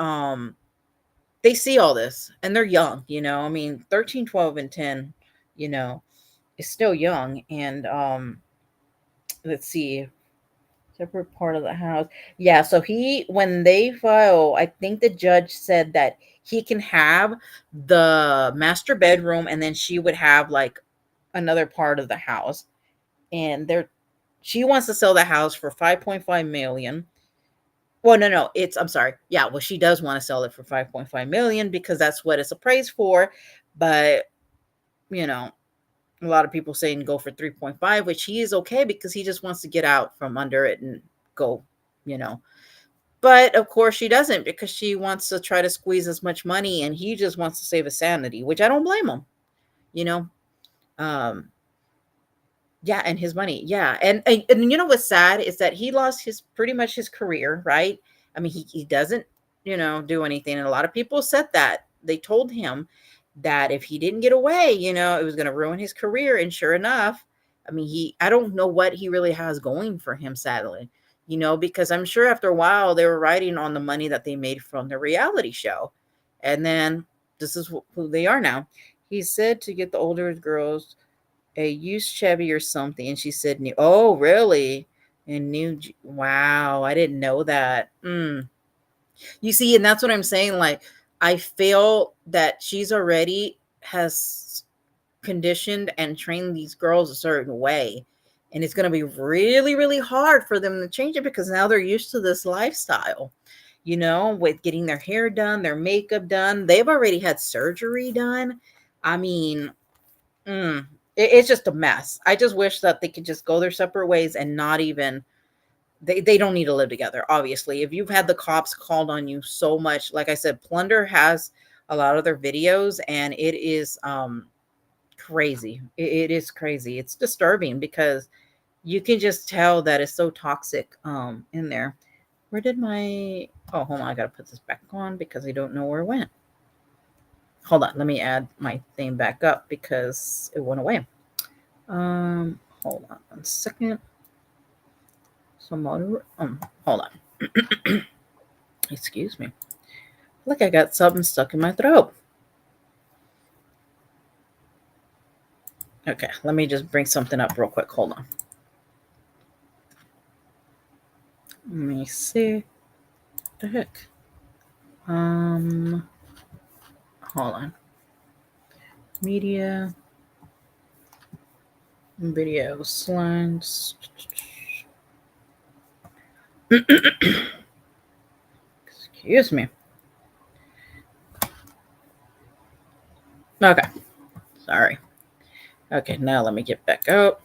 they see all this, and they're young, I mean, 13, 12, and 10, is still young. And let's see, separate part of the house. Yeah, so when they file, I think the judge said that he can have the master bedroom, and then she would have like another part of the house. And she wants to sell the house for 5.5 million. Well, no, I'm sorry. Yeah, well, she does want to sell it for 5.5 million because that's what it's appraised for. But, a lot of people saying go for 3.5, which he is okay because he just wants to get out from under it and go, But of course she doesn't, because she wants to try to squeeze as much money, and he just wants to save his sanity, which I don't blame him, Um, Yeah, and his money. Yeah. And what's sad is that he lost his pretty much his career, right? I mean, he doesn't, do anything. And a lot of people said that. They told him that if he didn't get away, it was going to ruin his career. And sure enough, I mean, I don't know what he really has going for him, sadly, because I'm sure after a while they were riding on the money that they made from the reality show. And then this is who they are now. He said to get the older girls a used Chevy or something. And she said, new. Oh, really? And new. Wow. I didn't know that. You see, and that's what I'm saying. Like, I feel that she's already has conditioned and trained these girls a certain way. And it's going to be really, really hard for them to change it, because now they're used to this lifestyle, with getting their hair done, their makeup done. They've already had surgery done. I mean, it's just a mess. I just wish that they could just go their separate ways and not even, they don't need to live together. Obviously, if you've had the cops called on you so much, like I said, Plunder has a lot of their videos, and it is crazy. It is crazy. It's disturbing, because you can just tell that it's so toxic in there. Where did my, oh, hold on, I gotta put this back on because I don't know where it went. Hold on, let me add my thing back up because it went away. Hold on 1 second. Hold on. Excuse me. Look, I got something stuck in my throat. Okay, let me just bring something up real quick. Hold on. Let me see. What the heck? Hold on. Media. Video slides. Excuse me. Okay. Sorry. Okay, now let me get back up.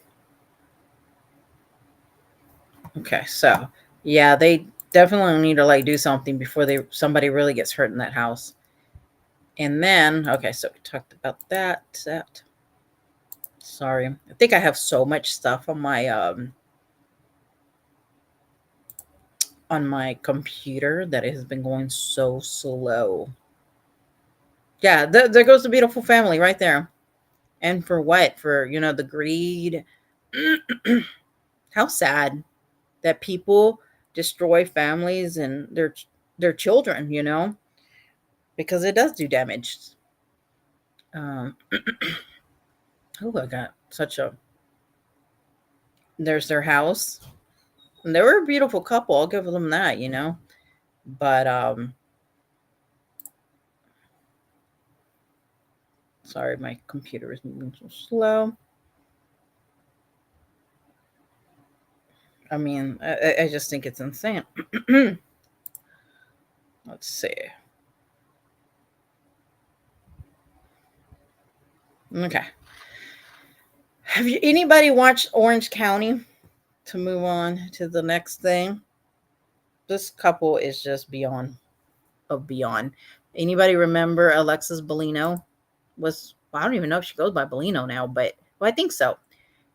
Okay, so yeah, they definitely need to like do something before somebody really gets hurt in that house. And then, okay, so we talked about that. Sorry. I think I have so much stuff on my computer that it has been going so slow. Yeah, there goes the beautiful family right there. And for what? For, the greed. How sad that people destroy families and their children, because it does do damage. Oh, I got there's their house. And they were a beautiful couple. I'll give them that, But sorry, my computer is moving so slow. I mean, I just think it's insane. Let's see. Okay. Have anybody watched Orange County? To move on to the next thing. This couple is just beyond of beyond. Anybody remember Alexis Bellino? I don't even know if she goes by Bellino now, but I think so.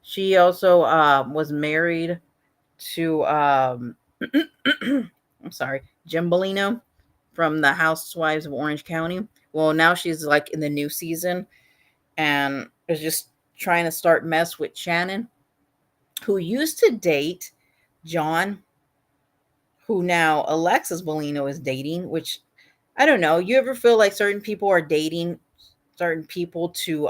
She also was married to I'm sorry, Jim Bellino from the Housewives of Orange County. Well, now she's like in the new season and is just trying to start mess with Shannon, who used to date John, who now Alexis Bellino is dating, which I don't know. You ever feel like certain people are dating certain people to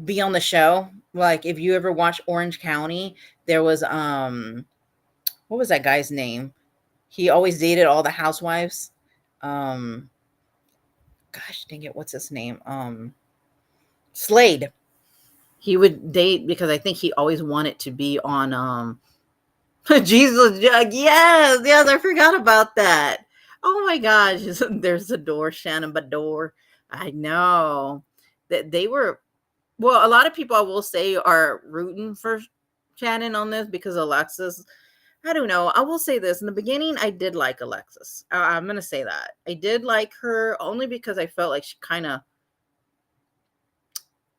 be on the show? Like if you ever watch Orange County, there was what was that guy's name? He always dated all the housewives. Gosh dang it, what's his name? Slade. He would date because I think he always wanted to be on Jesus Jug. Yes, I forgot about that. Oh my gosh, there's the door, Shannon Bador. I know that they were. Well, a lot of people I will say are rooting for Shannon on this because Alexis. I don't know. I will say this in the beginning. I did like Alexis. I'm gonna say that I did like her only because I felt like she kind of,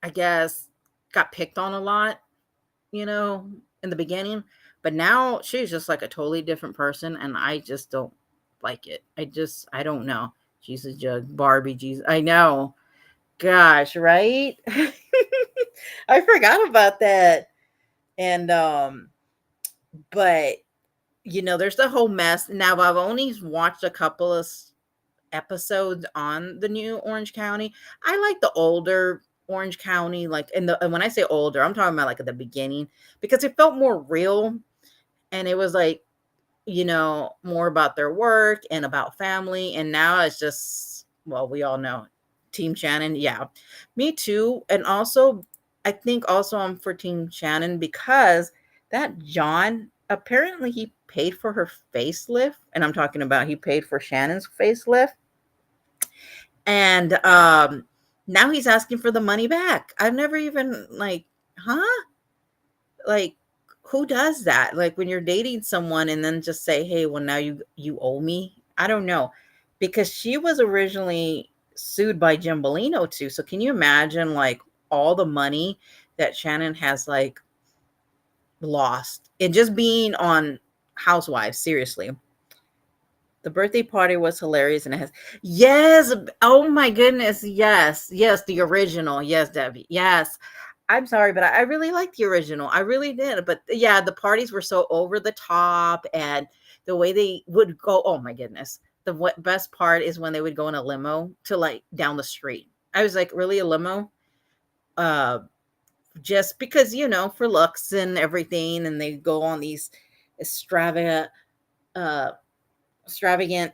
I guess, got picked on a lot, in the beginning. But now she's just like a totally different person, and I just don't like it. I don't know. Jesus Jug, Barbie, Jesus. I know. Gosh, right? I forgot about that. And but there's the whole mess. Now I've only watched a couple of episodes on the new Orange County. I like the older Orange County, like and when I say older, I'm talking about like at the beginning because it felt more real and it was like, more about their work and about family. And now it's just, well, we all know Team Shannon. Yeah, me too. And also, I think also I'm for Team Shannon because that John, apparently he paid for her facelift. And I'm talking about he paid for Shannon's facelift. And now he's asking for the money back. I've never even huh? Like, who does that? Like when you're dating someone and then just say, "Hey, well now you owe me." I don't know. Because she was originally sued by Jim Bellino too. So can you imagine like all the money that Shannon has like lost and just being on Housewives, seriously. The birthday party was hilarious and it has yes. Oh my goodness. Yes. Yes. The original. Yes, Debbie. Yes. I'm sorry, but I really liked the original. I really did. But yeah, the parties were so over the top and the way they would go. Oh my goodness. The what best part is when they would go in a limo to like down the street. I was like, really a limo? Uh just because, for looks and everything, and they go on these extravagant uh extravagant,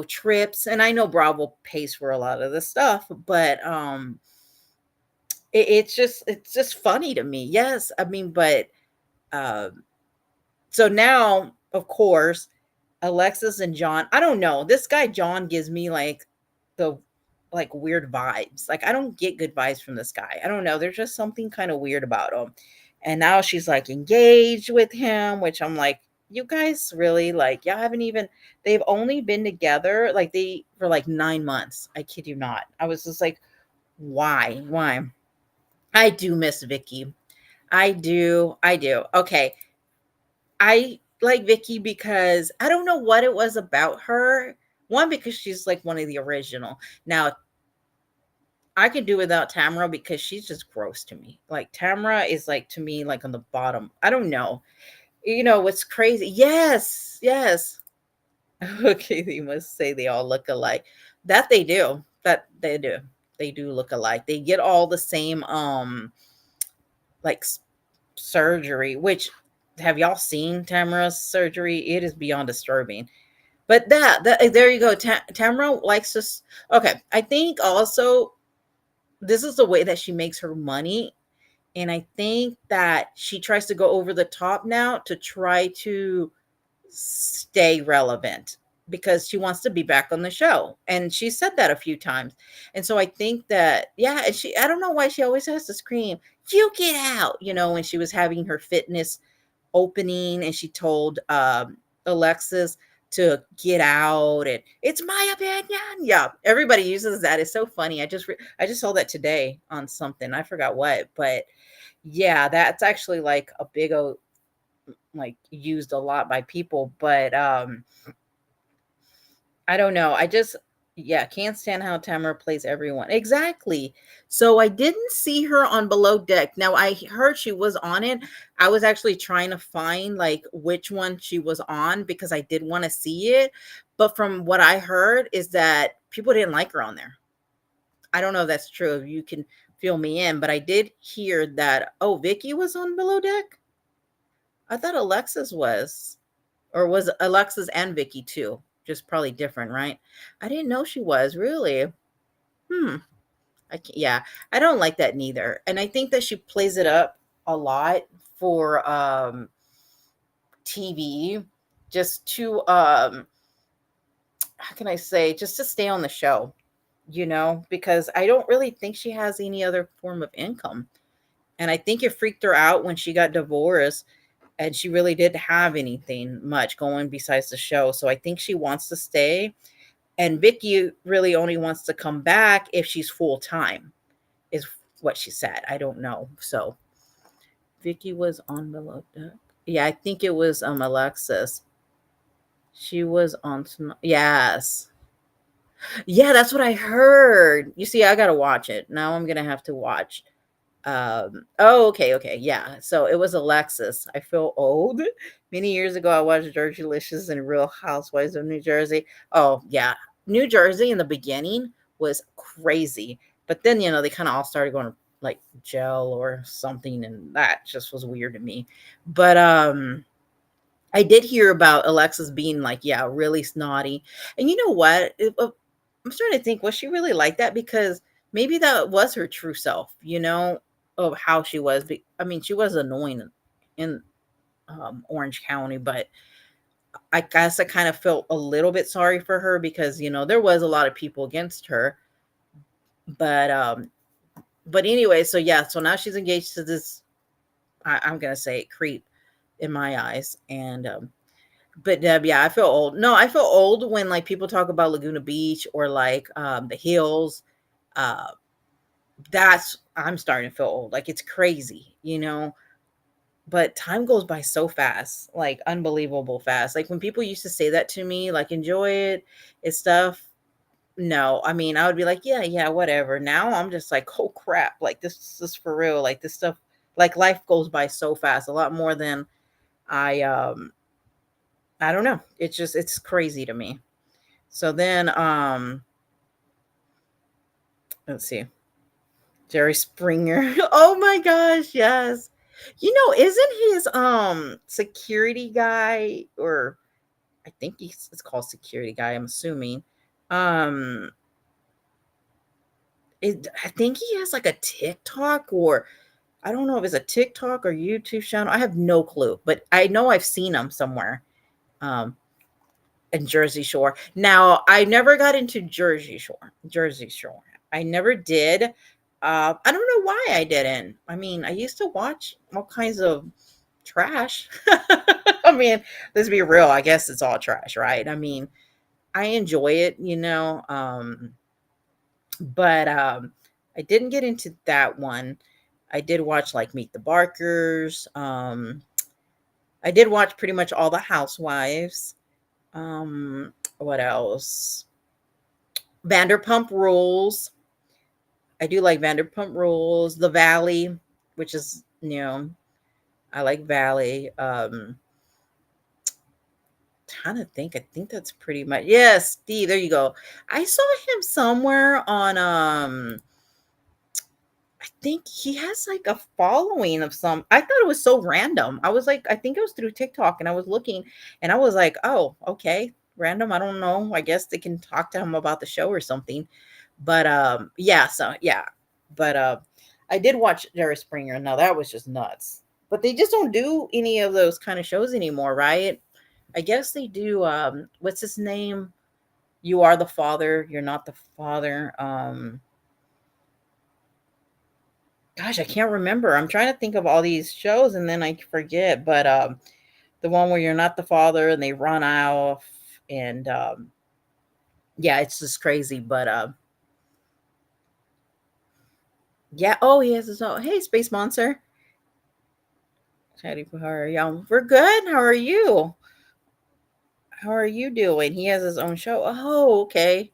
trips. And I know Bravo pays for a lot of the stuff, but it's just funny to me. Yes, I mean, but um so now, of course, Alexis and John, I don't know. This guy John gives me the weird vibes. Like I don't get good vibes from this guy. I don't know. There's just something kind of weird about him. And now she's like engaged with him, which I'm like, you guys really like y'all haven't even they've only been together like they for like 9 months. I kid you not. I was just like, why? Why? I do miss Vicky. I do. I do. Okay. I like Vicky because I don't know what it was about her. One, because she's like one of the original. Now, I can do without Tamara because she's just gross to me. Like Tamara is like to me like on the bottom. I don't know. What's crazy? Yes, yes. Okay, they must say they all look alike. That they do. That they do. They do look alike. They get all the same like surgery, which have y'all seen Tamara's surgery? It is beyond disturbing. But that there you go. Tamara likes to. Okay, I think also this is the way that she makes her money, and I think that she tries to go over the top now to try to stay relevant because she wants to be back on the show, and she said that a few times. And so I think that yeah, and she I don't know why she always has to scream, "You get out!" When she was having her fitness opening and she told Alexis to get out and it's my opinion. Yeah, everybody uses that. It's so funny. I just saw that today on something. I forgot what, but yeah, that's actually like a big like used a lot by people, but I don't know. Yeah, can't stand how Tamara plays everyone. Exactly. So I didn't see her on Below Deck. Now I heard she was on it. I was actually trying to find like which one she was on because I did want to see it. But from what I heard is that people didn't like her on there. I don't know if that's true. You can fill me in, but I did hear that Vicky was on Below Deck. I thought Alexis was. Or was Alexis and Vicky too? Just probably different, right? I didn't know she was really. Hmm. Yeah, I don't like that neither. And I think that she plays it up a lot for TV just to how can I say, just to stay on the show, because I don't really think she has any other form of income. And I think it freaked her out when she got divorced and she really didn't have anything much going besides the show. So I think she wants to stay. And Vicky really only wants to come back if she's full time, is what she said. I don't know. So Vicky was on Below Deck. Yeah, I think it was Alexis. She was on yes. Yeah, that's what I heard. You see, I gotta watch it. Now I'm gonna have to watch. Oh, okay, yeah. So it was Alexis. I feel old. Many years ago I watched Jersey Licious and Real Housewives of New Jersey. Oh yeah. New Jersey in the beginning was crazy. But then, they kind of all started going to like gel or something, and that just was weird to me. But I did hear about Alexis being like, yeah, really snotty. And you know what? I'm starting to think, was she really like that? Because maybe that was her true self, of how she was. I mean, she was annoying in Orange County, but I guess I kind of felt a little bit sorry for her because, there was a lot of people against her. But anyway, so yeah, so now she's engaged to this, I'm going to say creep in my eyes. And, but Deb, yeah, I feel old. No, I feel old when like people talk about Laguna Beach or like the hills. Uh, I'm starting to feel old. Like it's crazy, but time goes by so fast, like unbelievable fast. Like when people used to say that to me, like enjoy it and stuff. No, I mean, I would be like, yeah, yeah, whatever. Now I'm just like, oh crap, like this is for real. Like this stuff, like life goes by so fast, a lot more than I I don't know. It's just it's crazy to me. So then let's see. Jerry Springer. Oh my gosh, yes. You know, isn't his security guy, or I think it's called security guy, I'm assuming. Um I think he has like a TikTok, or I don't know if it's a TikTok or YouTube channel. I have no clue, but I know I've seen him somewhere. Um in Jersey Shore. Now, I never got into Jersey Shore. Jersey Shore. I never did. I don't know why I didn't. I mean, I used to watch all kinds of trash. I mean, let's be real. I guess it's all trash, right? I mean, I enjoy it, you know. But I didn't get into that one. I did watch like Meet the Barkers. I did watch pretty much all the Housewives. What else? Vanderpump Rules. I do like Vanderpump Rules. The Valley, which is, you know, I like Valley. Trying to think. I think that's pretty much, yes, Steve, there you go. I saw him somewhere on I think he has like a following of some. I thought it was so random. I was like, I think it was through TikTok, and I was looking and I was like, oh, okay, random. I don't know. I guess they can talk to him about the show or something. But yeah, so yeah. But I did watch Jerry Springer. Now that was just nuts. But they just don't do any of those kind of shows anymore, right? I guess they do what's his name? You Are the Father, You're Not the Father. Gosh, I can't remember. I'm trying to think of all these shows and then I forget. But the one where you're not the father and they run off, and yeah, it's just crazy. But yeah, oh, he has his own. Hey, Space Monster. Chatty, how are you? We're good. How are you? How are you doing? He has his own show. Oh, okay.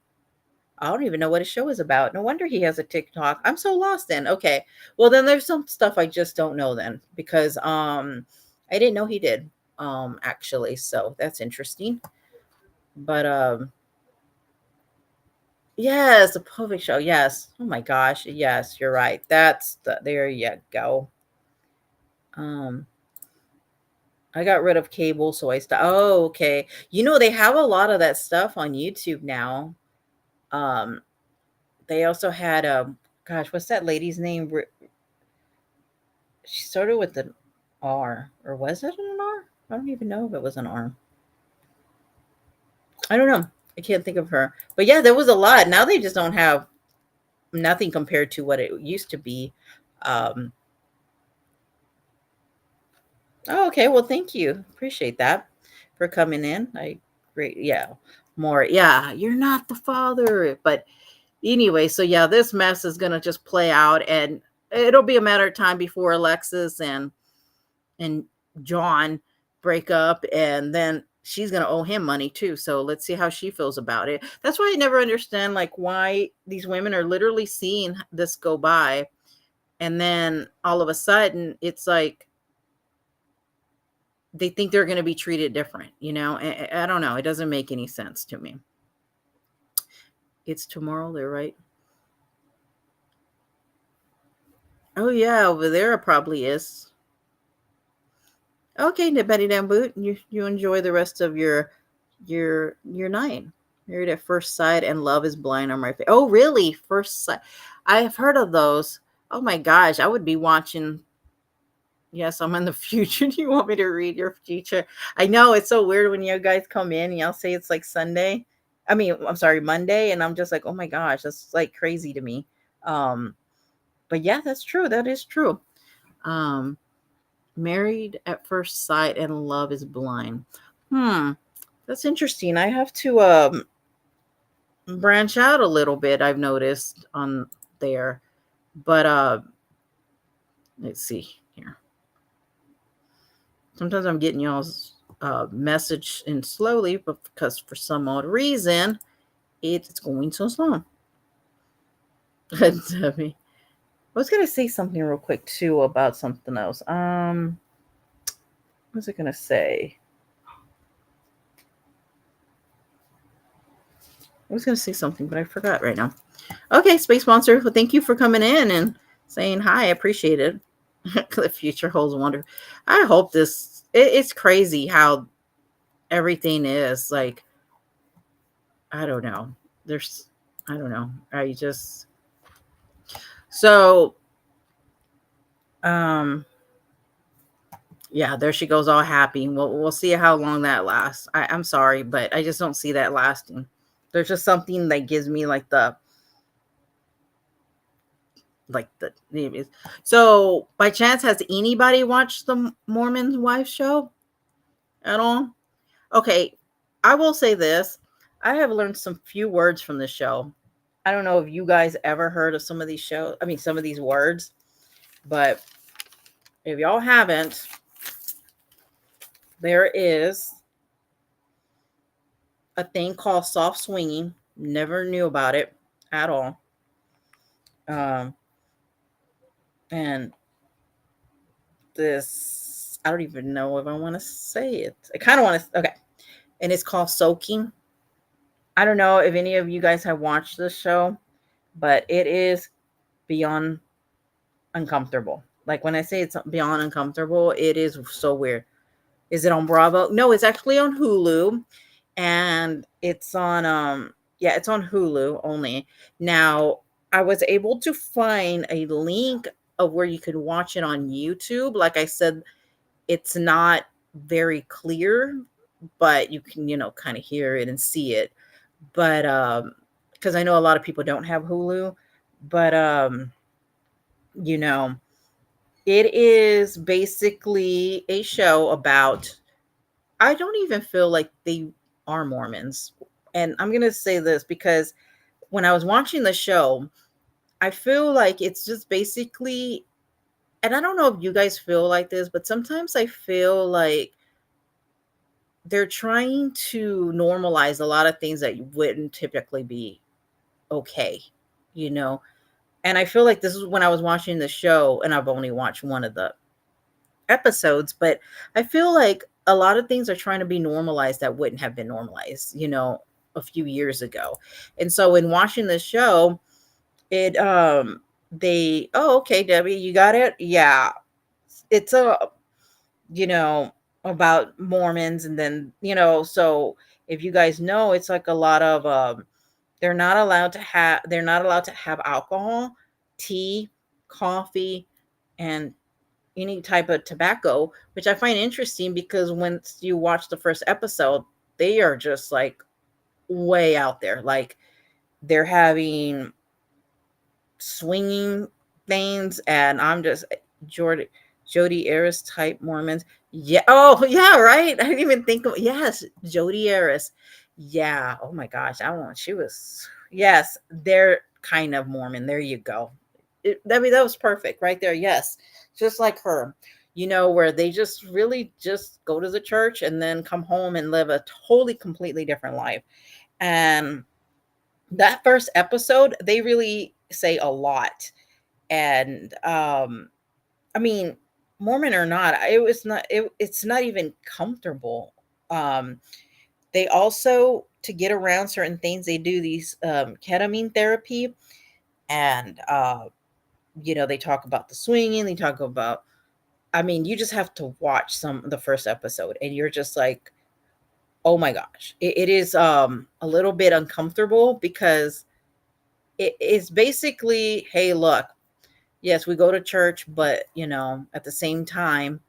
I don't even know what his show is about. No wonder he has a TikTok. I'm so lost then. Okay. Well, then there's some stuff I just don't know then, because I didn't know he did actually. So that's interesting. But yes, the public show. Yes. Oh my gosh. Yes, you're right. That's there you go. Um I got rid of cable, so I stopped. Oh, okay. You know, they have a lot of that stuff on YouTube now. Um they also had gosh, what's that lady's name? She started with an R, or was it an R? I don't even know if it was an R. I don't know. I can't think of her. But yeah, there was a lot. Now they just don't have nothing compared to what it used to be. Um, oh, okay. Well, thank you. Appreciate that for coming in. I great. Yeah, more. Yeah, you're not the father. But anyway, so yeah, this mess is gonna just play out, and it'll be a matter of time before Alexis and John break up, and then she's going to owe him money too. So let's see how she feels about it. That's why I never understand like why these women are literally seeing this go by, and then all of a sudden it's like they think they're going to be treated different, you know? I don't know. It doesn't make any sense to me. It's tomorrow, they're right. Oh yeah, over there it probably is. Okay, Betty Down Boot, you enjoy the rest of your night. Married at First Sight and Love Is Blind on my face. Oh, really? First Sight. I have heard of those. Oh my gosh, I would be watching. Yes, I'm in the future. Do you want me to read your future? I know it's so weird when you guys come in and y'all say it's like Sunday. I mean, I'm sorry, Monday, and I'm just like, oh my gosh, that's like crazy to me. Um, but yeah, that's true. That is true. Um, Married at First Sight and Love Is Blind. Hmm, that's interesting. I have to branch out a little bit, I've noticed on there. But let's see here. Sometimes I'm getting y'all's message in slowly, but because for some odd reason it's going so slow. Debbie. I was gonna say something real quick too about something else. What was I gonna say? I was gonna say something, but I forgot right now. Okay, Space Monster. Well, thank you for coming in and saying hi. I appreciate it. The future holds wonder. I hope this. It's crazy how everything is like. I don't know. There's. I don't know. I just. So. Yeah, there she goes, all happy. We'll see how long that lasts. I'm sorry, but I just don't see that lasting. There's just something that gives me the. So by chance, has anybody watched the Mormon Wife show at all? Okay, I will say this. I have learned some few words from this show. I don't know if you guys ever heard of some of these shows. I mean, some of these words, but if y'all haven't, there is a thing called soft swinging. Never knew about it at all. And this, I don't even know if I want to say it. I kind of want to, okay. And it's called soaking. I don't know if any of you guys have watched this show, but it is beyond uncomfortable. Like when I say it's beyond uncomfortable, it is so weird. Is it on Bravo? No, it's actually on Hulu. And it's on it's on Hulu only. Now, I was able to find a link of where you could watch it on YouTube. Like I said, it's not very clear, but you can, kind of hear it and see it. But because I know a lot of people don't have Hulu, but you know, it is basically a show about, I don't even feel like they are Mormons. And I'm going to say this because when I was watching the show, I feel like it's just basically, and I don't know if you guys feel like this, but sometimes I feel like they're trying to normalize a lot of things that wouldn't typically be okay, you know? And I feel like this is when I was watching the show, and I've only watched one of the episodes, but I feel like a lot of things are trying to be normalized that wouldn't have been normalized, a few years ago. And so in watching the show, it okay, Debbie, you got it? Yeah. It's you know, about Mormons, and then, so if you guys know, it's like a lot of they're not allowed to have alcohol, tea, coffee, and any type of tobacco, which I find interesting because once you watch the first episode, they are just like way out there. Like they're having swinging things, and I'm just Jodi Eris type Mormons. Yeah. Oh, yeah. Right. I didn't even think of, yes, Jodi Eris. Yeah. Oh my gosh. She was, yes, they're kind of Mormon. There you go. I mean, that was perfect right there. Yes. Just like her, where they just really just go to the church and then come home and live a totally, completely different life. And that first episode, they really say a lot. And, I mean, Mormon or not, it's not even comfortable. They also, to get around certain things, they do these ketamine therapy, and they talk about the swinging, they talk about, I mean, you just have to watch the first episode and you're just like, oh my gosh. It is a little bit uncomfortable because it is basically, hey, look, yes, we go to church, but at the same time,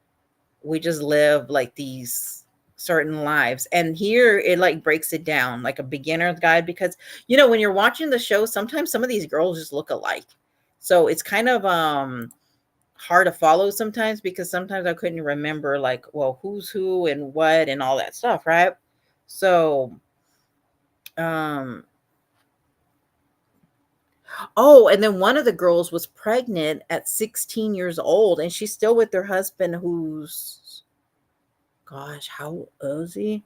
we just live like these certain lives. And here it like breaks it down like a beginner's guide, because when you're watching the show, sometimes some of these girls just look alike. So it's kind of hard to follow sometimes, because sometimes I couldn't remember like, well, who's who and what and all that stuff, right? So oh, and then one of the girls was pregnant at 16 years old, and she's still with her husband, who's gosh, how old is he?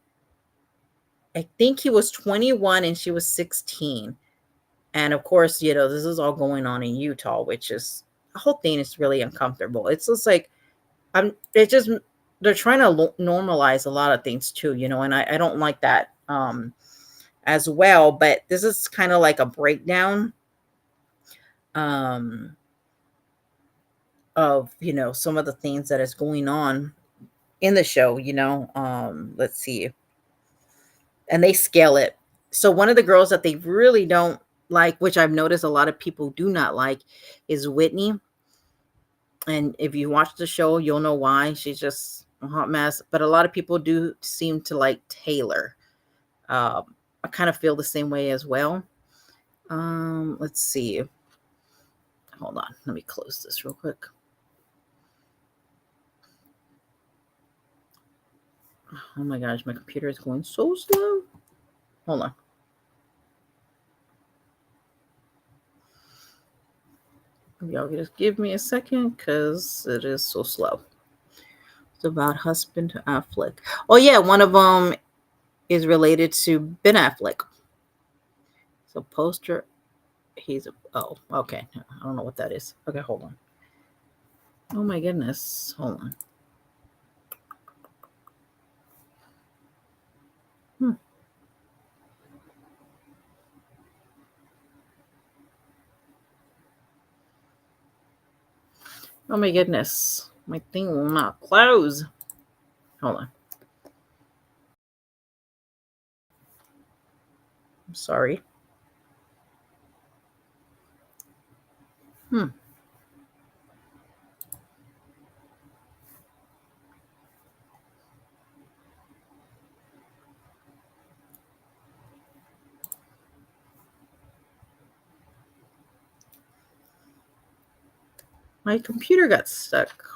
I think he was 21 and she was 16. And of course, this is all going on in Utah, which is the whole thing is really uncomfortable. It's just like it just they're trying to normalize a lot of things too, and I don't like that as well. But this is kind of like a breakdown um of some of the things that is going on in the show. Let's see, and they scale it. So one of the girls that they really don't like, which I've noticed a lot of people do not like, is Whitney. And if you watch the show, you'll know why. She's just a hot mess. But a lot of people do seem to like Taylor. I kind of feel the same way as well. Let's see. Hold on. Let me close this real quick. Oh my gosh, my computer is going so slow. Hold on. Y'all just give me a second because it is so slow. It's about husband Affleck. Oh yeah, one of them is related to Ben Affleck. So poster, oh, okay. I don't know what that is. Okay, hold on. Oh my goodness. Hold on. Oh my goodness. My thing will not close. Hold on. I'm sorry. My computer got stuck.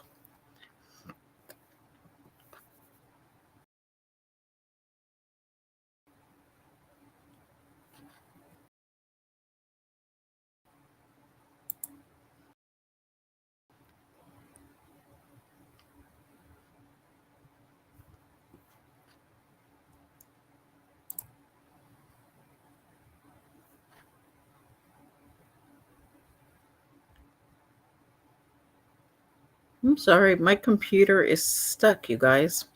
I'm sorry. My computer is stuck, you guys.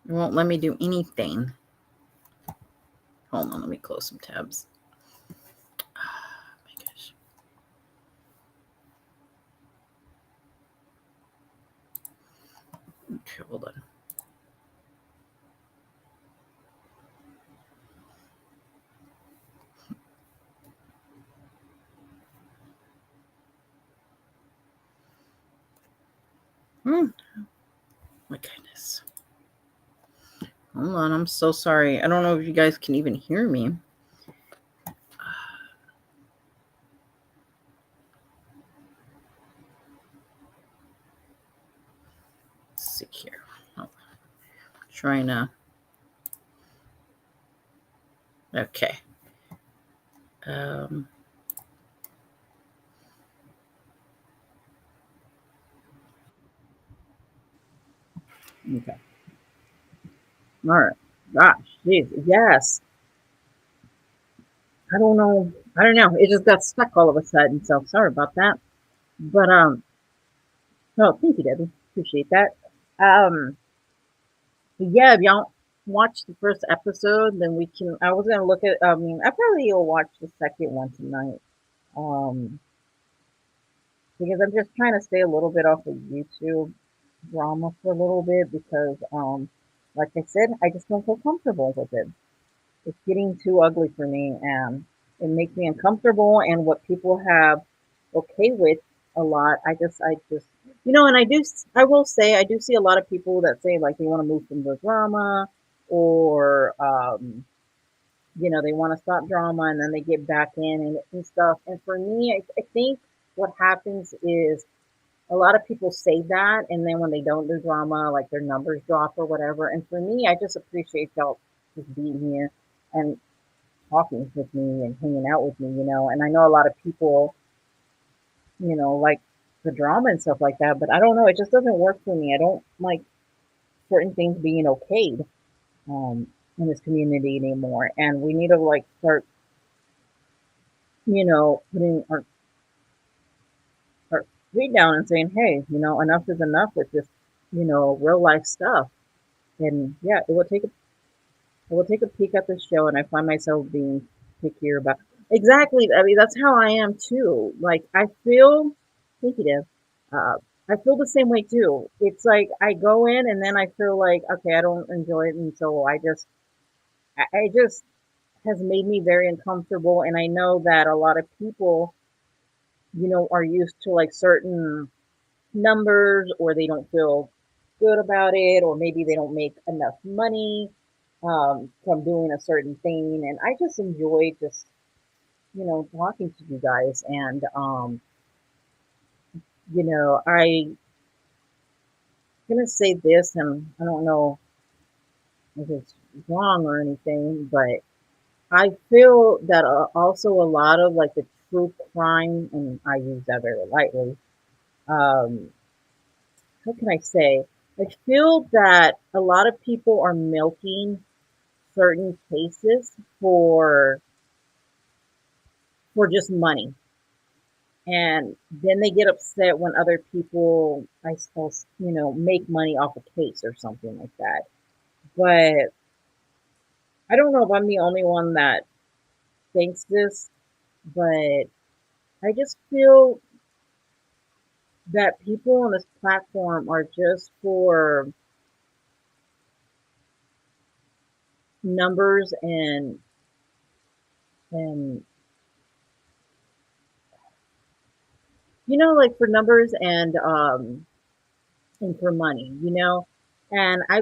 It won't let me do anything. Hold on. Let me close some tabs. Oh my gosh. Okay, hold on. My goodness. Hold on. I'm so sorry. I don't know if you guys can even hear me. Let's see here. Oh, trying to. Okay. Okay. All right. Gosh, geez. Yes. I don't know. I don't know. It just got stuck all of a sudden. So sorry about that. But no, thank you, Debbie. Appreciate that. Um, yeah, if y'all watch the first episode, then we can. I was gonna look at. I mean, I probably will watch the second one tonight. Um, because I'm just trying to stay a little bit off of YouTube drama for a little bit because like I said, I just don't feel comfortable with it. It's getting too ugly for me and it makes me uncomfortable and what people have okay with a lot. I just and I will say I do see a lot of people that say like they want to move from the drama or they want to stop drama and then they get back in and stuff. And for me, I think what happens is a lot of people say that, and then when they don't do drama, like their numbers drop or whatever. And for me, I just appreciate y'all just being here and talking with me and hanging out with me. And I know a lot of people, like the drama and stuff like that, but I don't know, it just doesn't work for me. I don't like certain things being okayed in this community anymore, and we need to like start, putting our feet down and saying, hey, enough is enough with this, real life stuff. And yeah, it will take a peek at the show, and I find myself being pickier about exactly. I mean, that's how I am too. Like I feel, thank you, Dev. I feel the same way too. It's like I go in and then I feel like okay, I don't enjoy it, and so I just has made me very uncomfortable. And I know that a lot of people, are used to like certain numbers, or they don't feel good about it, or maybe they don't make enough money from doing a certain thing. And I just enjoy just, talking to you guys. And, I'm going to say this, and I don't know if it's wrong or anything, but I feel that also a lot of like the true crime, and I use that very lightly, um, how can I say? I feel that a lot of people are milking certain cases for just money. And then they get upset when other people, I suppose, make money off a case or something like that. But I don't know if I'm the only one that thinks this, but I just feel that people on this platform are just for numbers and like for numbers and for money. And I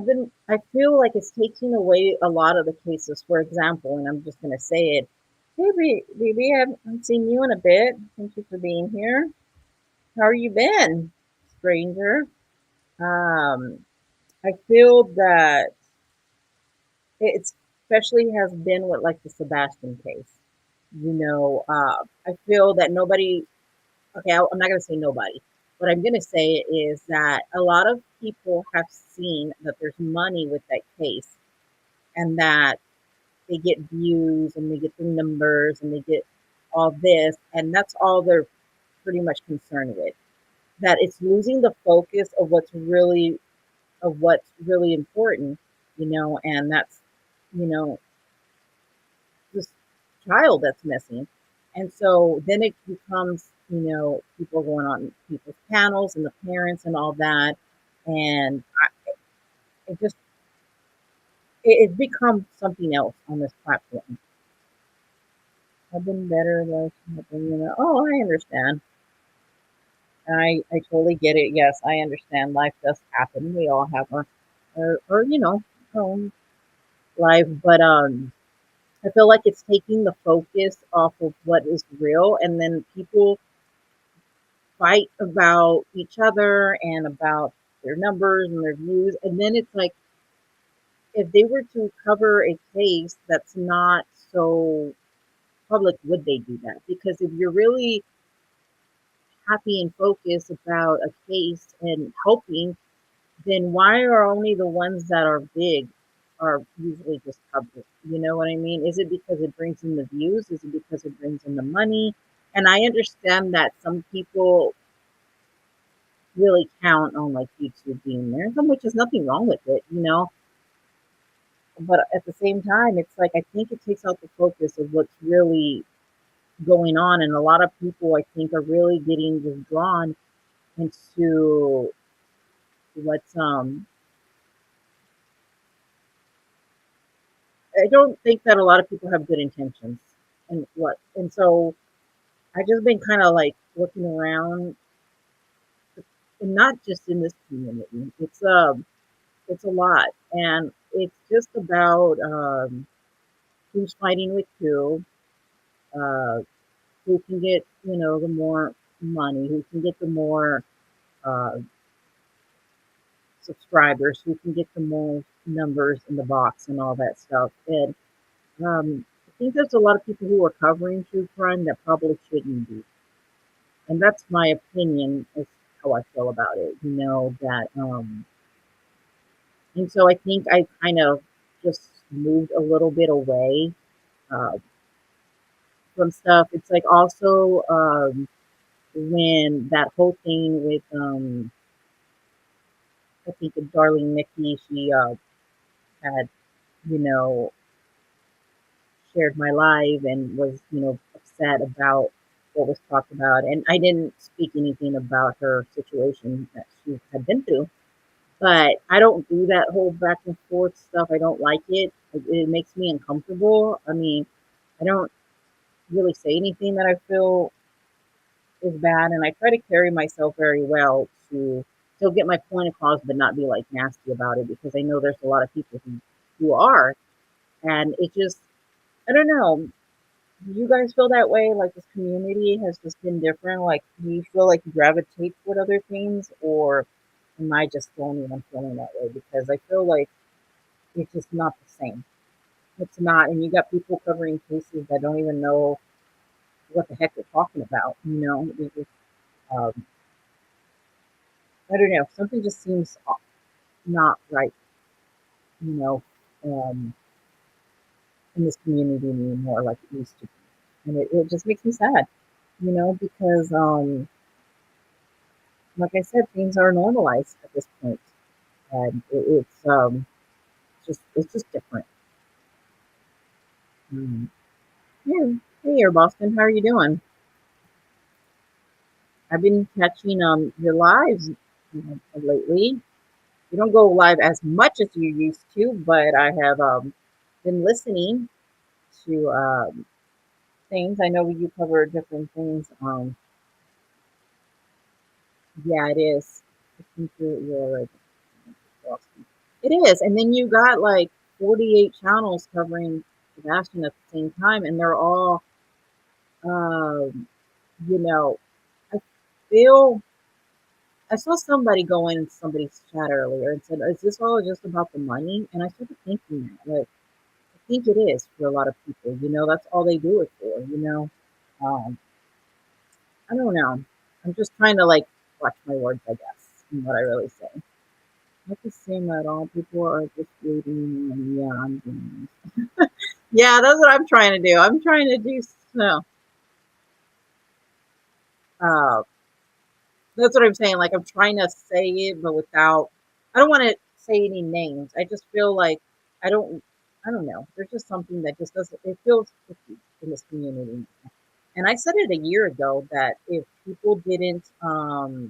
feel like it's taking away a lot of the cases. For example, and I'm just gonna say it, hey baby, I haven't seen you in a bit. Thank you for being here. How are you been, stranger? Um, I feel that it especially has been with like the Sebastian case. I feel that nobody, okay, I'm not going to say nobody. What I'm going to say is that a lot of people have seen that there's money with that case, and that they get views and they get the numbers and they get all this, and that's all they're pretty much concerned with. That it's losing the focus of what's really important, and that's, you know, this child that's missing. And so then it becomes, people going on people's panels and the parents and all that. And it just, it becomes something else on this platform. I've been better, like, oh, I understand. I totally get it. Yes, I understand. Life does happen. We all have our own life. But I feel like it's taking the focus off of what is real, and then people fight about each other and about their numbers and their views. And then it's like, if they were to cover a case that's not so public, would they do that? Because if you're really happy and focused about a case and helping, then why are only the ones that are big are usually just covered? You know what I mean? Is it because it brings in the views? Is it because it brings in the money? And I understand that some people really count on like YouTube being there, which is nothing wrong with it. But at the same time, it's like I think it takes out the focus of what's really going on, and a lot of people I think are really getting just drawn into what's I don't think that a lot of people have good intentions, and so I just been kind of like looking around, and not just in this community. It's a lot, and it's just about who's fighting with uh, who can get the more money, who can get the more uh, subscribers, who can get the more numbers in the box and all that stuff. And I think there's a lot of people who are covering true crime that probably shouldn't be. And that's my opinion, is how I feel about it. That And so I think I kind of just moved a little bit away uh, from stuff. It's like also when that whole thing with I think Darling Nikki, she had you know shared my live and was upset about what was talked about, and I didn't speak anything about her situation that she had been through. But I don't do that whole back and forth stuff. I don't like it. It makes me uncomfortable. I mean, I don't really say anything that I feel is bad, and I try to carry myself very well to still get my point across, but not be like nasty about it because I know there's a lot of people who are, and it just I don't know. Do you guys feel that way? Like this community has just been different. Like, do you feel like you gravitate toward other things, or am I just the only one feeling that way? Because I feel like it's just not the same. It's not, and you got people covering cases that don't even know what the heck they're talking about. It's just, um, I don't know. Something just seems not right. You know, um, in this community anymore, like it used to be, and it just makes me sad. Because like I said, things are normalized at this point, and it's just different. Mm. Yeah. Hey, here, Boston. How are you doing? I've been catching your lives lately. You don't go live as much as you used to, but I have been listening to things. I know you cover different things. Yeah, it is. I think you're right. It is, and then you got like 48 channels covering Sebastian at the same time, and they're all, um, you know, I feel. I saw somebody go in somebody's chat earlier and said, "Is this all just about the money?" And I started thinking that, like, I think it is for a lot of people. That's all they do it for. Um, I don't know. I'm just trying to like watch my words, I guess, and what I really say. Not the same at all. People are just waiting, and yeah, I'm doing this. Yeah, that's what I'm trying to do. I'm trying to do so. Uh, that's what I'm saying. Like I'm trying to say it, but without. I don't want to say any names. I just feel like I don't. I don't know. There's just something that just doesn't. It feels icky in this community. And I said it a year ago that if people didn't, how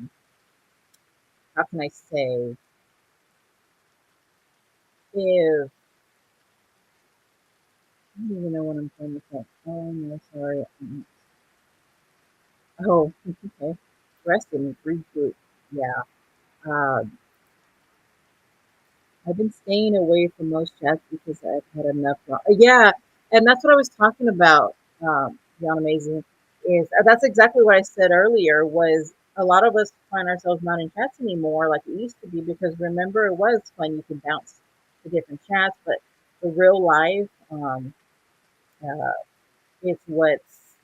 can I say, if I don't even know what I'm trying to say. Oh no, sorry. Oh, okay. Rest and regroup. Yeah. Uh, I've been staying away from most chats because I've had enough. Yeah, and that's what I was talking about. Beyond amazing is that's exactly what I said earlier. Was a lot of us find ourselves not in chats anymore like it used to be because remember it was fun. You could bounce to different chats, but the real life, uh, it's what's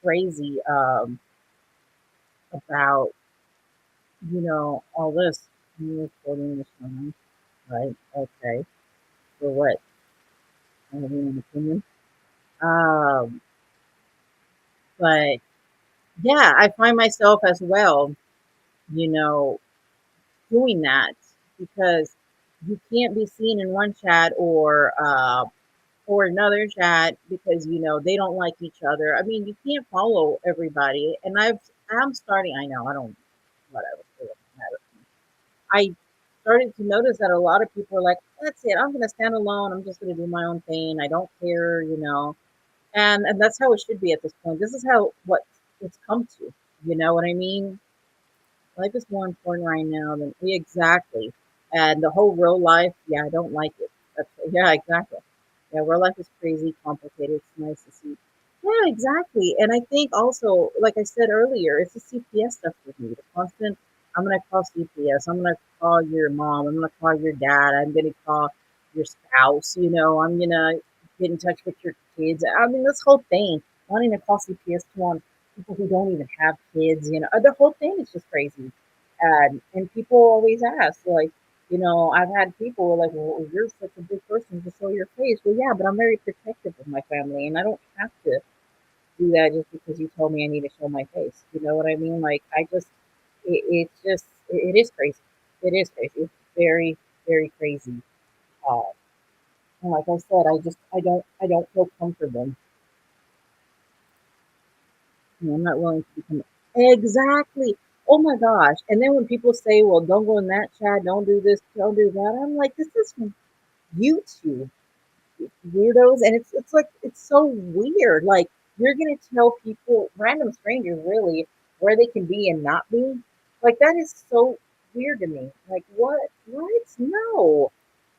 crazy about all this. I'm recording this one, right? Okay, for what? Having an opinion. Um, but yeah, I find myself as well, you know, doing that because you can't be seen in one chat or another chat because they don't like each other. I mean, you can't follow everybody, and I'm starting. I know I don't whatever. It doesn't matter. I started to notice that a lot of people are like, "That's it. I'm going to stand alone. I'm just going to do my own thing. I don't care." And that's how it should be at this point. This is how what it's come to. You know what I mean? Life is more important right now than exactly. And the whole real life, yeah, I don't like it. Yeah, exactly. Yeah, real life is crazy, complicated. It's nice to see. Yeah, exactly. And I think also, like I said earlier, it's the CPS stuff with me. The constant, I'm gonna call CPS. I'm gonna call your mom. I'm gonna call your dad. I'm gonna call your spouse. I'm gonna get in touch with your kids. I mean, this whole thing, wanting to call CPS to on people who don't even have kids. The whole thing is just crazy. And people always ask, like, I've had people who are like, well, you're such a big person to show your face. Well, yeah, but I'm very protective of my family, and I don't have to do that just because you told me I need to show my face. You know what I mean? Like, it's just, it is crazy. It is crazy. It's very, very crazy. Uh, and like I said, I don't feel comfortable. I'm not willing to become exactly. Oh my gosh! And then when people say, "Well, don't go in that chat, don't do this, don't do that," I'm like, "This is from YouTube, weirdos," and it's like it's so weird. Like you're gonna tell people, random strangers, really, where they can be and not be. Like that is so weird to me. Like what? What? No.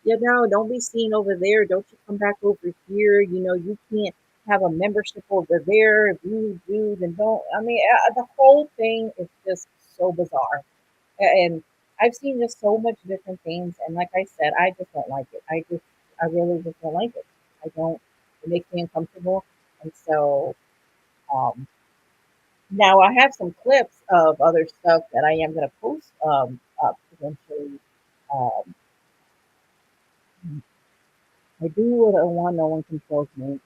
No, don't be seen over there. Don't you come back over here. You can't have a membership over there. If you do, then don't. I mean, the whole thing is just so bizarre. And I've seen just so much different things. And like I said, I just don't like it. I really just don't like it. I don't, it makes me uncomfortable. And so, um, now I have some clips of other stuff that I am going to post, up eventually. Um, I do what I want. No one controls me.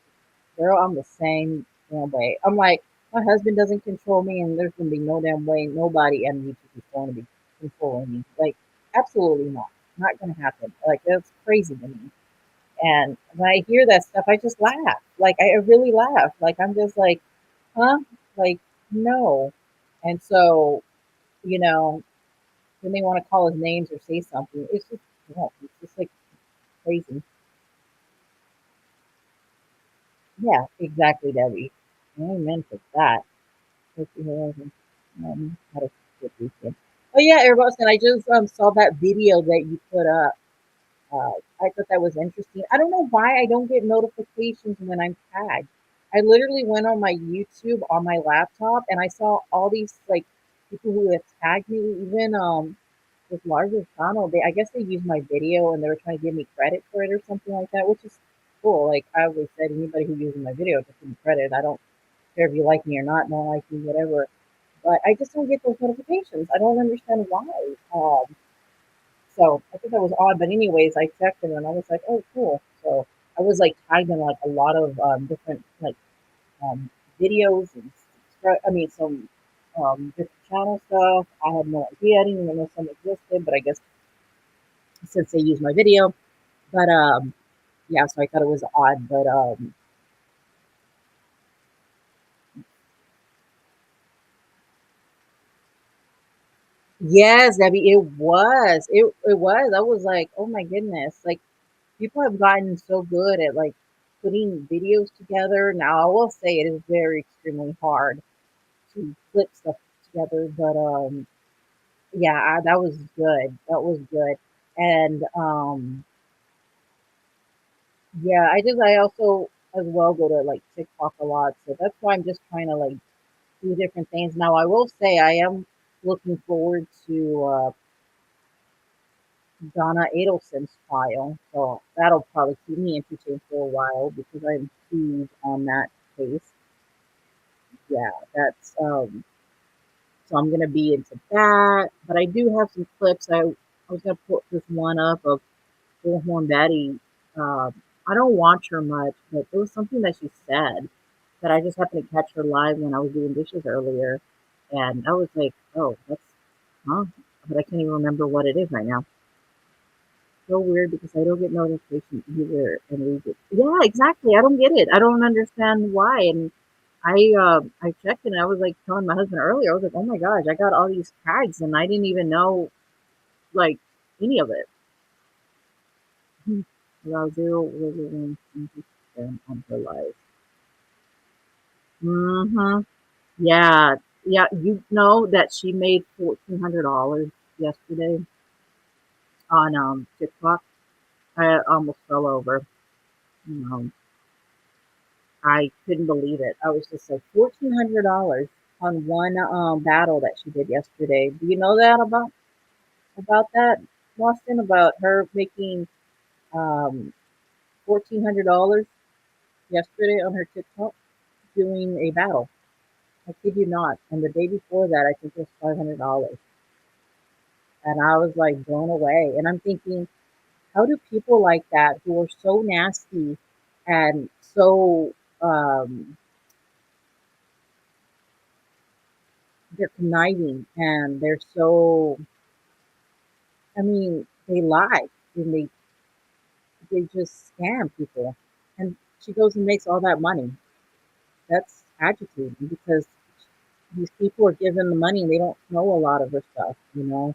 Girl, I'm the same damn way. I'm like, my husband doesn't control me, and there's gonna be no damn way nobody at YouTube is going to be controlling me. Like, absolutely not. Not gonna happen. Like, that's crazy to me. And when I hear that stuff, I just laugh. Like, I really laugh. Like, I'm just like, huh? Like, no. And so, you know, when they want to call his names or say something, it's just, no, it's just like crazy. Yeah, exactly, Debbie. Amen for that. Hope you had a good weekend. Oh yeah, everybody, and I just saw that video that you put up. I thought that was interesting. I don't know why I don't get notifications when I'm tagged. I literally went on my YouTube on my laptop and I saw all these like people who have tagged me. Even with larger channel, I guess they used my video and they were trying to give me credit for it or something like that, which is cool. Like I always said, anybody who uses my video just give me credit. I don't care if you like me or not, don't like me, whatever. But I just don't get those notifications. I don't understand why. So I think that was odd. But anyways, I checked it and I was like, oh, cool. So I was like tagged in like a lot of different like um, videos and some different channel stuff. I had no idea. I didn't even know some existed. But I guess since they used my video, but yeah. So I thought it was odd. But yes, Debbie, it was. It was. I was like, oh my goodness, like people have gotten so good at like putting videos together. Now, I will say it is very extremely hard to clip stuff together, but yeah, that was good. That was good, and yeah, I also as well go to like TikTok a lot, so that's why I'm just trying to like do different things. Now, I will say I am looking forward to Donna Adelson's trial, so that'll probably keep me entertained for a while because I'm huge on that case. Yeah, that's so I'm gonna be into that. But I do have some clips. I was gonna put this one up of Bullhorn Betty. I don't watch her much, but there was something that she said that I just happened to catch her live when I was doing dishes earlier, and I was like, oh, that's huh, but I can't even remember what it is right now. So weird because I don't get notifications either, and we get yeah, exactly. I don't get it. I don't understand why. And I checked and I was like telling my husband earlier. I was like, oh my gosh, I got all these tags and I didn't even know like any of it. About zero living on her life. Mm-hmm. Yeah, yeah. You know that she made $1,400 yesterday on TikTok. I almost fell over. Um, I couldn't believe it. I was just like $1,400 on one battle that she did yesterday. Do you know that about that, Boston? About her making um $1,400 yesterday on her TikTok doing a battle. I kid you not. And the day before that, I think it was $500. And I was like blown away. And I'm thinking, how do people like that who are so nasty and so they're conniving and they're so, I mean, they lie and they just scam people. And she goes and makes all that money. That's agitating because these people are given the money and they don't know a lot of her stuff. And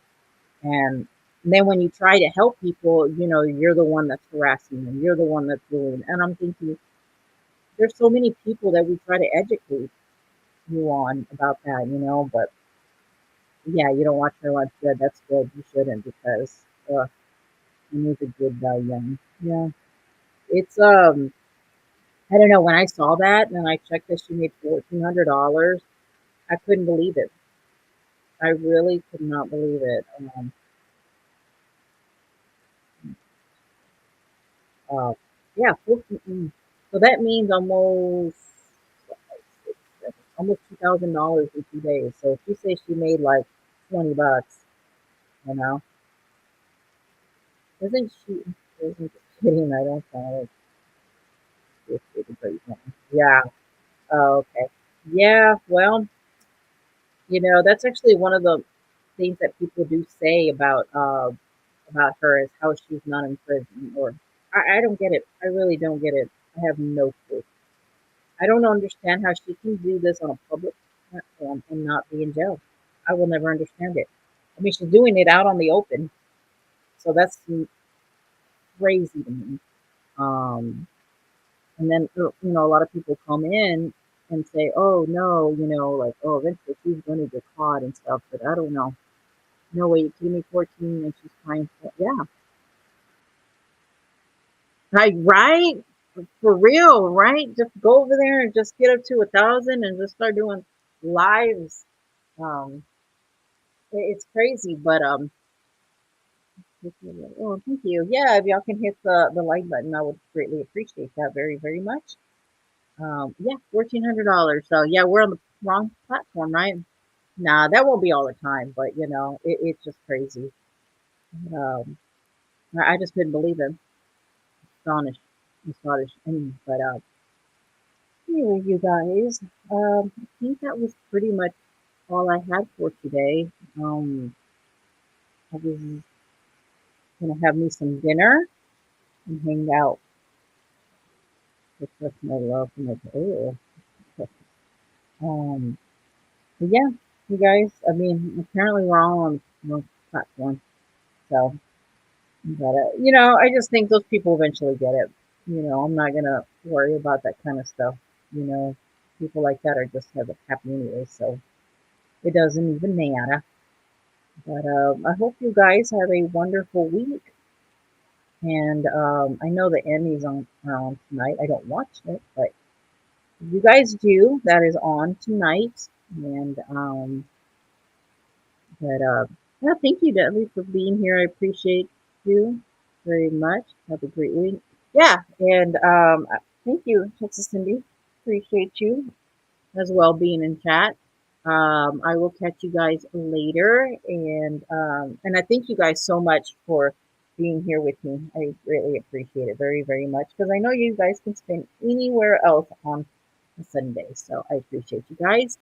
then when you try to help people, you're the one that's harassing them. You're the one that's doing. And I'm thinking, there's so many people that we try to educate you on about that. But yeah, you don't watch her watch good. That's good. You shouldn't because you need a good young. Yeah, it's I don't know. When I saw that and I checked that she made $1,400, I couldn't believe it. I really could not believe it. Uh, yeah, 14, so that means almost $2,000 in 2 days. So if you say she made like $20, you know, isn't she? Isn't kidding? I don't know. It's a great thing. Yeah. Oh, okay. Yeah. Well, that's actually one of the things that people do say about her is how she's not in prison. Or I don't get it. I really don't get it. I have no clue. I don't understand how she can do this on a public platform and not be in jail. I will never understand it. I mean, she's doing it out on the open, so that's crazy to me. Um, and then a lot of people come in and say, "Oh no, like oh, eventually she's going to get caught and stuff." But I don't know. No way, you kidding me? 14 and she's trying for yeah, right? For real, right? Just go over there and just get up to 1,000 and just start doing lives. Um, it's crazy, but oh, thank you. Yeah, if y'all can hit the like button, I would greatly appreciate that very, very much. Yeah, $1,400. So yeah, we're on the wrong platform, right? Nah, that won't be all the time, but it's just crazy. Um, I just couldn't believe it. Astonished, astonished. But anyway, you guys, I think that was pretty much all I had for today. I was gonna have me some dinner and hang out with my love and my oh. Um, but yeah, you guys. I mean, apparently we're all on the wrong platform, so but I just think those people eventually get it. I'm not gonna worry about that kind of stuff. You know, people like that are just never happy anyway, so it doesn't even matter. But I hope you guys have a wonderful week. And I know the Emmys are on tonight. I don't watch it, but if you guys do, that is on tonight. And yeah, thank you, Dudley, for being here. I appreciate you very much. Have a great week. Yeah, and thank you, Texas Cindy. Appreciate you as well being in chat. I will catch you guys later, and I thank you guys so much for being here with me. I really appreciate it very, very much because I know you guys can spend anywhere else on a Sunday, so I appreciate you guys.